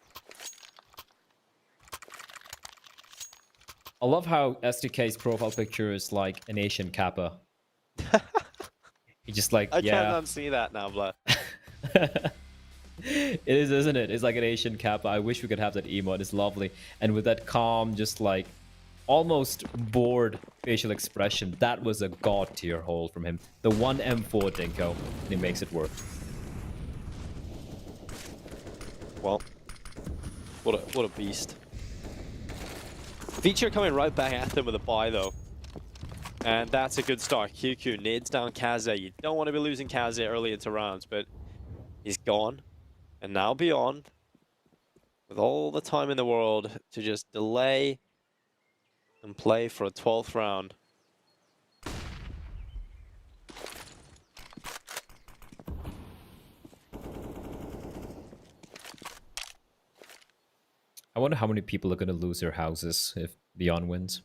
Speaker 1: I love how STK's profile picture is like an Asian Kappa. He just like,
Speaker 2: I
Speaker 1: yeah.
Speaker 2: can't unsee that now, Blair.
Speaker 1: It is, isn't it? It's like an Asian Kappa. I wish we could have that emote. It's lovely. And with that calm, just like almost bored facial expression, that was a god tier hold from him. The one M4 Dinko, and he makes it work.
Speaker 2: Well, what a beast. ViCi coming right back at them with a buy though. And that's a good start. QQ nades down Kaze. You don't want to be losing Kaze early into rounds, but he's gone. And now Beyond, with all the time in the world to just delay and play for a 12th round.
Speaker 1: I wonder how many people are going to lose their houses if Beyond wins.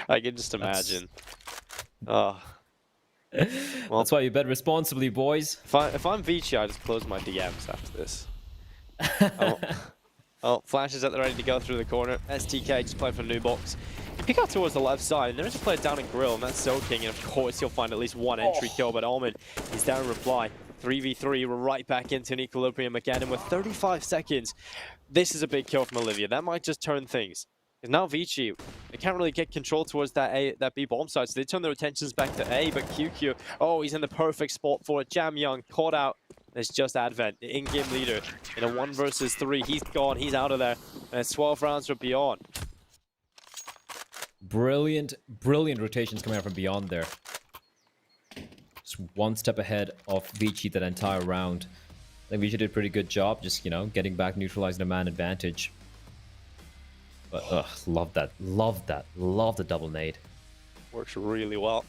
Speaker 2: I can just imagine. Oh. Well,
Speaker 1: that's why you bet responsibly, boys.
Speaker 2: If I'm ViCi, I just close my DMs after this. Oh, Flash is at the ready to go through the corner. STK just playing from new box. You pick out towards the left side, and there is a player down in Grill, and that's Zoking, and of course he'll find at least one entry kill, but Alman is down in reply. 3v3, we're right back into an equilibrium again, and with 35 seconds, this is a big kill from Olivia. That might just turn things. Because now ViCi, they can't really get control towards that B bomb site, so they turn their attentions back to A, but QQ, oh, he's in the perfect spot for it. Jam Young caught out. It's just Advent, the in-game leader, in a 1 versus 3. He's gone, he's out of there, and it's 12 rounds for Beyond.
Speaker 1: Brilliant, brilliant rotations coming out from Beyond there. Just one step ahead of ViCi that entire round. I think ViCi did a pretty good job, just, you know, getting back, neutralizing the man advantage. But, love that, love the double nade.
Speaker 2: Works really well.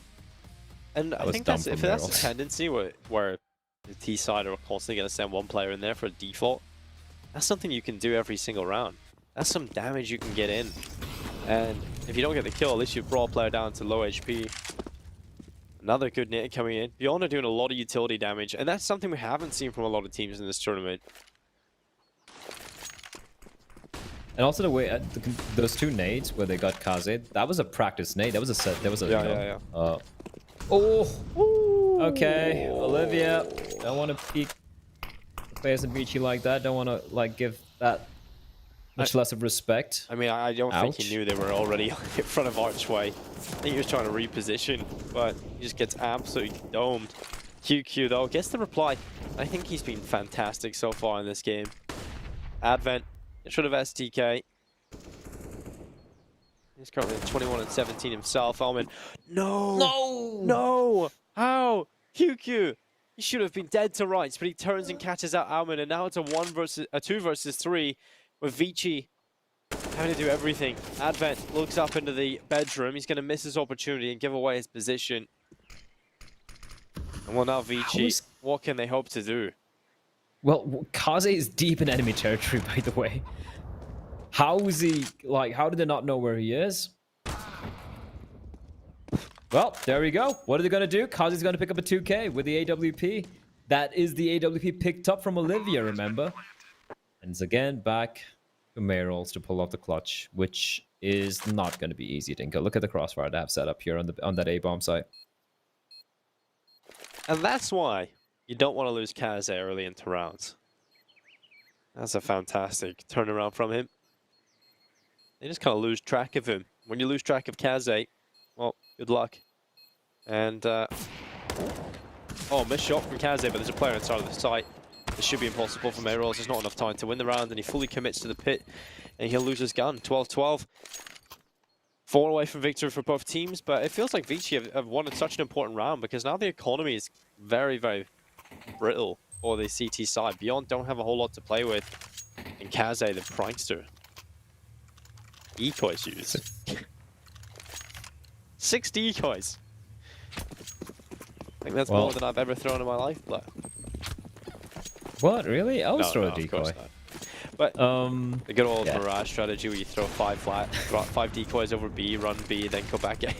Speaker 2: And I think that's, if that's a tendency where the T side are constantly going to send one player in there for a default, that's something you can do every single round. That's some damage you can get in. And if you don't get the kill, at least you've brought a player down to low HP. Another good nade coming in. Beyond are doing a lot of utility damage, and that's something we haven't seen from a lot of teams in this tournament.
Speaker 1: And also the way those 2 nades where they got Kaze, that was a practice nade. That was a set. That was a
Speaker 2: yeah.
Speaker 1: Oh. Ooh. Okay, Olivia. I want to peek players in ViCi like that. Don't want to like give that much less of respect.
Speaker 2: I mean, I don't think he
Speaker 1: Ouch.
Speaker 2: knew they were already in front of Archway. I think he was trying to reposition, but he just gets absolutely domed. QQ though gets the reply. I think he's been fantastic so far in this game. Advent, should have STK. He's currently at 21 and 17 himself. Alman, no!
Speaker 1: No!
Speaker 2: No! How? QQ! He should have been dead to rights, but he turns and catches out Alman, and now it's a 2 versus 3 with ViCi having to do everything. Advent looks up into the bedroom. He's going to miss his opportunity and give away his position. And well, now ViCi, what can they hope to do?
Speaker 1: Well, Kaze is deep in enemy territory, by the way. How is he, like, how did they not know where he is? Well, there we go. What are they going to do? Kaze's going to pick up a 2K with the AWP. That is the AWP picked up from Olivia, remember? And it's again back to Meryl's to pull off the clutch, which is not going to be easy, Dinko. Look at the crossfire they have set up here on that A-bomb site.
Speaker 2: And that's why you don't want to lose Kaze early into rounds. That's a fantastic turnaround from him. They just kind of lose track of him. When you lose track of Kaze, well, good luck. And, oh, missed shot from Kaze, but there's a player inside of the site. This should be impossible for Mayros. There's not enough time to win the round, and he fully commits to the pit, and he'll lose his gun. 12-12. 4 away from victory for both teams, but it feels like ViCi have won such an important round because now the economy is very, very brittle for the CT side. Beyond don't have a whole lot to play with, and Kaze, the prankster. Decoys used. 6 decoys. I think that's more than I've ever thrown in my life, but...
Speaker 1: What, really? I always throw a
Speaker 2: of
Speaker 1: decoy.
Speaker 2: course not. But the good old Mirage strategy where you throw 5 decoys over B, run B, then go back A.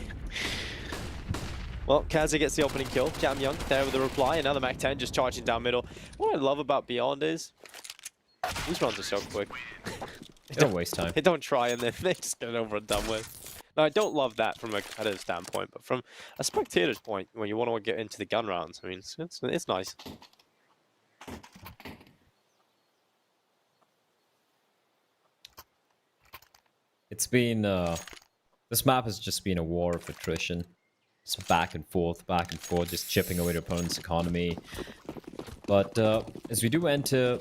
Speaker 2: Well, Kaze gets the opening kill. Jam Young there with the reply. Another Mac 10 just charging down middle. What I love about Beyond is these runs are so quick.
Speaker 1: They don't waste time.
Speaker 2: They don't try and then they just get it over and done with. Now, I don't love that from a competitive standpoint, but from a spectator's point, when you want to get into the gun rounds, I mean, it's nice.
Speaker 1: It's been, this map has just been a war of attrition. Just back and forth, just chipping away the opponent's economy. But as we do enter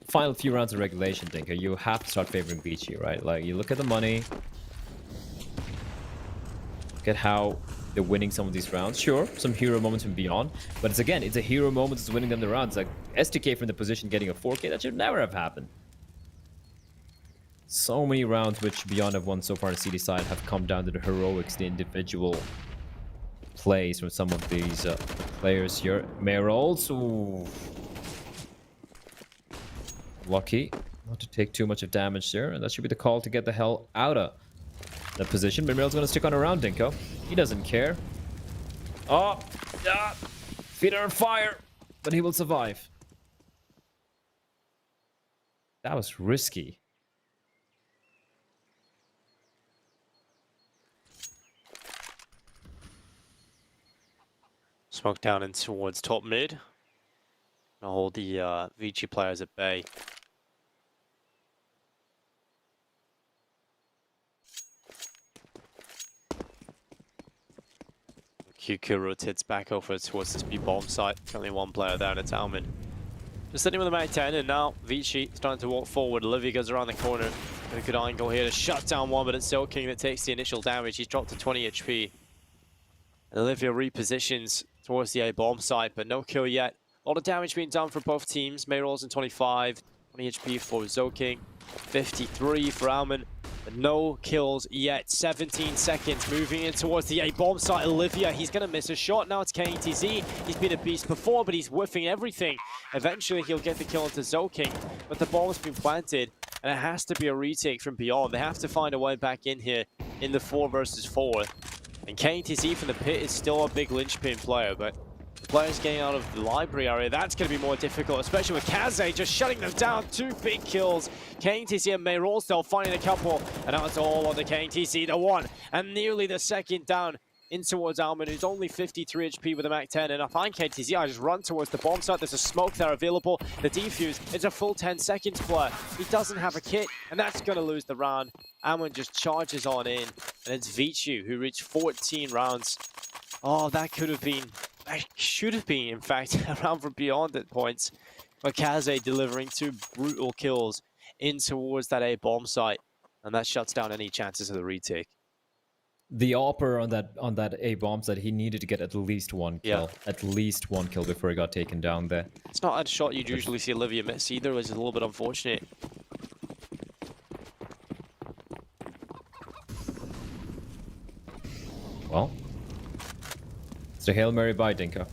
Speaker 1: final few rounds of regulation, Dinker, you have to start favoring ViCi, right? Like, you look at the money, look at how they're winning some of these rounds. Sure, some hero moments from Beyond, but it's again, it's a hero moment that's winning them the rounds. Like, STK from the position getting a 4K, that should never have happened. So many rounds which Beyond have won so far on the CD side have come down to the heroics, the individual plays from some of these players here. Meryl's, ooh. Lucky not to take too much of damage there, and that should be the call to get the hell out of that position. But Meryl's going to stick on around Dinko. He doesn't care. Oh, yeah. Feet are on fire, but he will survive. That was risky.
Speaker 2: Smoke down in towards top mid. I'll hold the ViCi players at bay. QQ rotates back over towards this B-bomb site. Currently 1 player there, and it's Alman. Just sitting with the Mag 10, and now ViCi starting to walk forward. Olivia goes around the corner. A good angle here to shut down one, but it's King that takes the initial damage. He's dropped to 20 HP. And Olivia repositions towards the A-bomb site, but no kill yet. A lot of damage being done for both teams. Mayrolls in 25, 20 HP for Zoking, 53 for Alman, but no kills yet. 17 seconds moving in towards the A-bomb site. Olivia, he's going to miss a shot. Now it's KTZ. He's been a beast before, but he's whiffing everything. Eventually, he'll get the kill into Zoking, but the bomb's been planted, and it has to be a retake from Beyond. They have to find a way back in here in the 4 versus 4. And KTZ from the pit is still a big linchpin player, but players getting out of the library area, that's going to be more difficult, especially with Kaze just shutting them down. 2 big kills. KTZ and Mayrol still finding a couple, and now it's all on the KTZ, the 1, and nearly the 2nd down. in towards Alman, who's only 53 HP with a Mac 10. And I find KTZ, I just run towards the bomb site. There's a smoke there available. The defuse, it's a full 10 seconds player. He doesn't have a kit, and that's going to lose the round. Alman just charges on in, and it's ViCi who reached 14 rounds. Oh, that could have been, that should have been, in fact, a round from beyond at points. But Kaze delivering 2 brutal kills in towards that A bomb site, and that shuts down any chances of the retake.
Speaker 1: The AWPer on that A bomb said he needed to get at least 1 kill.
Speaker 2: Yeah.
Speaker 1: At least 1 kill before he got taken down there.
Speaker 2: It's not a shot you'd usually see Olivia miss either, which is a little bit unfortunate.
Speaker 1: Well, it's a Hail Mary by Dinko.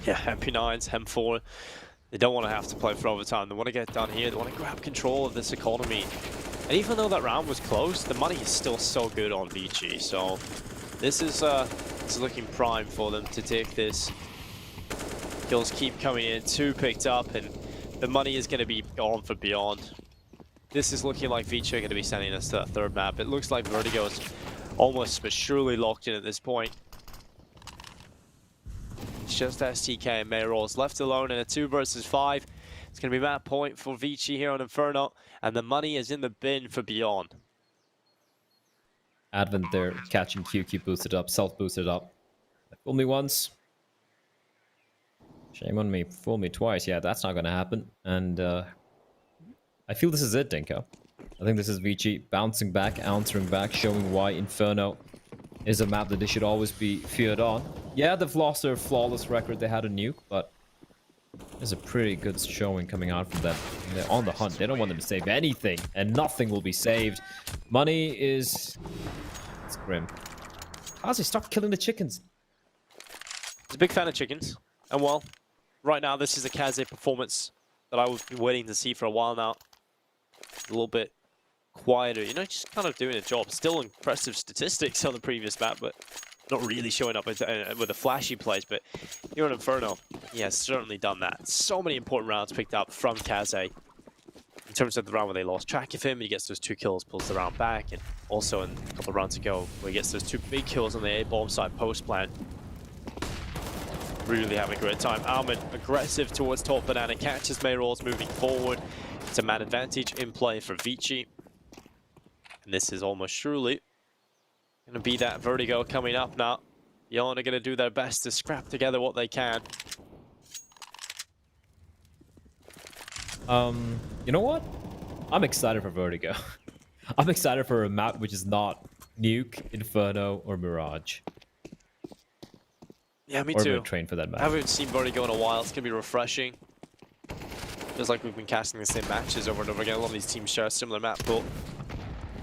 Speaker 2: Yeah, MP9s, M4. They don't want to have to play for overtime. They want to get done here. They want to grab control of this economy. And even though that round was close, the money is still so good on ViCi. So this is looking prime for them to take this. Kills keep coming in, 2 picked up, and the money is going to be gone for beyond. This is looking like ViCi are going to be sending us to that 3rd map. It looks like Vertigo is almost but surely locked in at this point. It's just STK and Mayrolls left alone in a 2 versus 5. It's going to be map point for ViCi here on Inferno, and the money is in the bin for beyond.
Speaker 1: Advent there, catching QQ boosted up, self-boosted up. Fool me once. Shame on me. Fool me twice. Yeah, that's not going to happen. And I feel this is it, Dinko. I think this is ViCi bouncing back, answering back, showing why Inferno is a map that they should always be feared on. Yeah, they've lost their flawless record they had a nuke, but there's a pretty good showing coming out from them. They're on the hunt. They don't want them to save anything, and nothing will be saved. Money is... It's grim. Kaze, stop killing the chickens.
Speaker 2: He's a big fan of chickens. And well, right now this is a Kaze performance that I would be waiting to see for a while now. A little bit quieter, you know, just kind of doing a job. Still impressive statistics on the previous map, but not really showing up with the flashy plays. But here on Inferno, he has certainly done that. So many important rounds picked up from Kaze. In terms of the round where they lost track of him, he gets those 2 kills, pulls the round back, and also in a couple of rounds ago, where he gets those 2 big kills on the A-bomb side post-plant. Really having a great time. Alman aggressive towards top banana, catches Mayrolls moving forward. It's a man advantage in play for ViCi. And this is almost surely going to be that Vertigo coming up now. Beyond are going to do their best to scrap together what they can.
Speaker 1: You know what? I'm excited for Vertigo. I'm excited for a map which is not Nuke, Inferno, or Mirage.
Speaker 2: Yeah, me
Speaker 1: or
Speaker 2: too.
Speaker 1: Train for that map.
Speaker 2: I haven't seen Vertigo in a while. It's going to be refreshing. Feels like we've been casting the same matches over and over again. A lot of these teams share a similar map pool.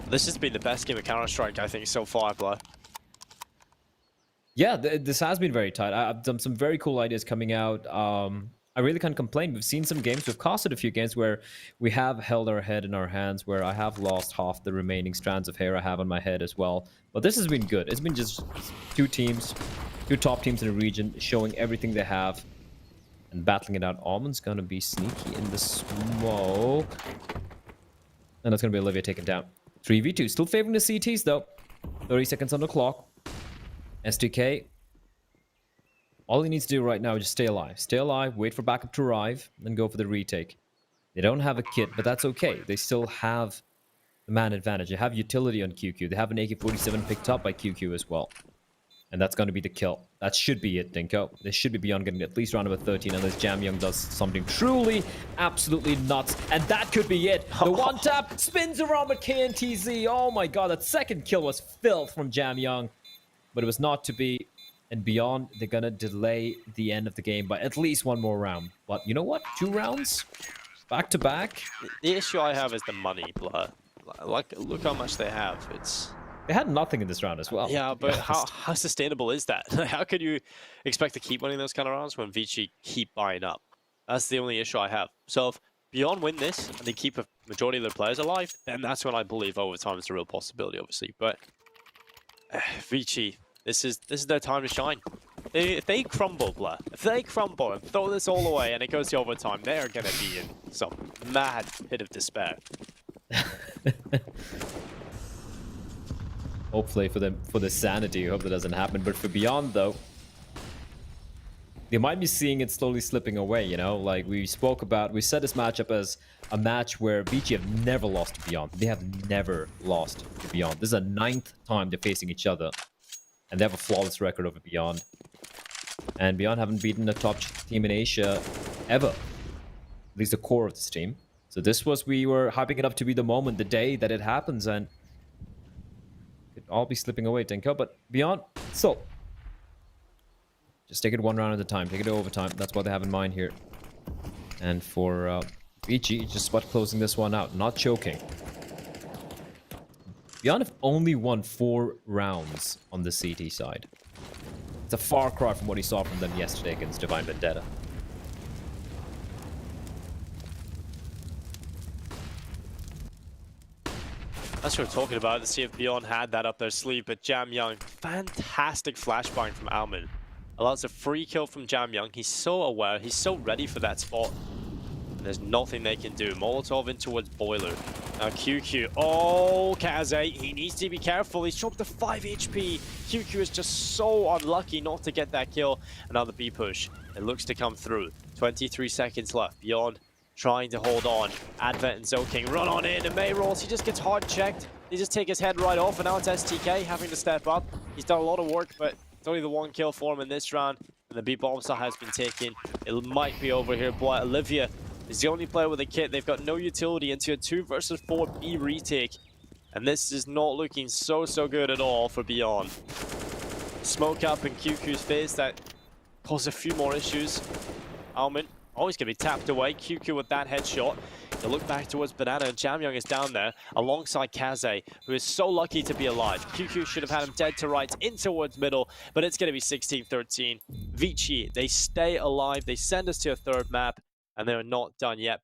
Speaker 2: This has been the best game of Counter-Strike, I think, so far, Blah.
Speaker 1: Yeah, this has been very tight. I've done some very cool ideas coming out. I really can't complain. We've seen some games, we've casted a few games where we have held our head in our hands, where I have lost half the remaining strands of hair I have on my head as well. But this has been good. It's been just 2 teams, 2 top teams in the region, showing everything they have and battling it out. Almond's gonna be sneaky in the smoke. And that's gonna be Olivia taken down. 3v2, still favoring the CTs though. 30 seconds on the clock. STK, all he needs to do right now is just stay alive. Stay alive, wait for backup to arrive, then go for the retake. They don't have a kit, but that's okay. They still have the man advantage. They have utility on QQ. They have an AK-47 picked up by QQ as well. And that's going to be the kill. That should be it, Dinko. They should be beyond getting at least round number 13 unless Jamyoung does something truly, absolutely nuts. And that could be it. The one tap spins around with KNTZ. Oh my god, that second kill was filth from Jamyoung. But it was not to be. And beyond, they're going to delay the end of the game by at least 1 more round. But you know what? 2 rounds? Back to back?
Speaker 2: The issue I have is the money, Blah. Like, look how much they have.
Speaker 1: They had nothing in this round as well.
Speaker 2: Yeah, but how sustainable is that? How could you expect to keep winning those kind of rounds when ViCi keep buying up? That's the only issue I have. So if Beyond win this and they keep a majority of their players alive, then that's when I believe overtime is a real possibility, obviously. But ViCi, this is their time to shine. If they crumble, Blah, if they crumble and throw this all away and it goes to overtime, they're going to be in some mad pit of despair.
Speaker 1: Hopefully for the sanity, I hope that doesn't happen. But for Beyond, though, they might be seeing it slowly slipping away, you know? Like we spoke about, we set this matchup as a match where ViCi have never lost to Beyond. They have never lost to Beyond. This is a 9th time they're facing each other. And they have a flawless record over Beyond. And Beyond haven't beaten a top team in Asia ever. At least the core of this team. So this was, we were hyping it up to be the moment, the day that it happens, and it all be slipping away, Tenko. But Beyond, so just take it one round at a time. Take it to overtime. That's what they have in mind here. And for ViCi, just about closing this one out, not choking. Beyond have only won 4 rounds on the CT side. It's a far cry from what he saw from them yesterday against Divine Vendetta.
Speaker 2: That's what we're talking about, to see if Beyond had that up their sleeve, but Jam Young, fantastic flashbang from Alman. Allows a free kill from Jam Young. He's so aware, he's so ready for that spot. And there's nothing they can do. Molotov in towards Boiler. Now QQ, oh, Kaze, he needs to be careful. He's dropped to 5 HP. QQ is just so unlucky not to get that kill. Another B push. It looks to come through. 23 seconds left. Beyond trying to hold on. Advent and Zoking run on in, and May rolls. He just gets hard checked. They just take his head right off, and now it's STK having to step up. He's done a lot of work, but it's only the 1 kill for him in this round, and the B bomb site has been taken. It might be over here, but Olivia is the only player with a kit. They've got no utility into a 2 versus 4 B retake, and this is not looking so good at all for Beyond. Smoke up in QQ's face, that caused a few more issues. Alman, oh, he's going to be tapped away. QQ with that headshot. They look back towards Banana, and Jamyoung is down there alongside Kaze, who is so lucky to be alive. QQ should have had him dead to rights in towards middle, but it's going to be 16-13. ViCi, they stay alive. They send us to a 3rd map, and they're not done yet.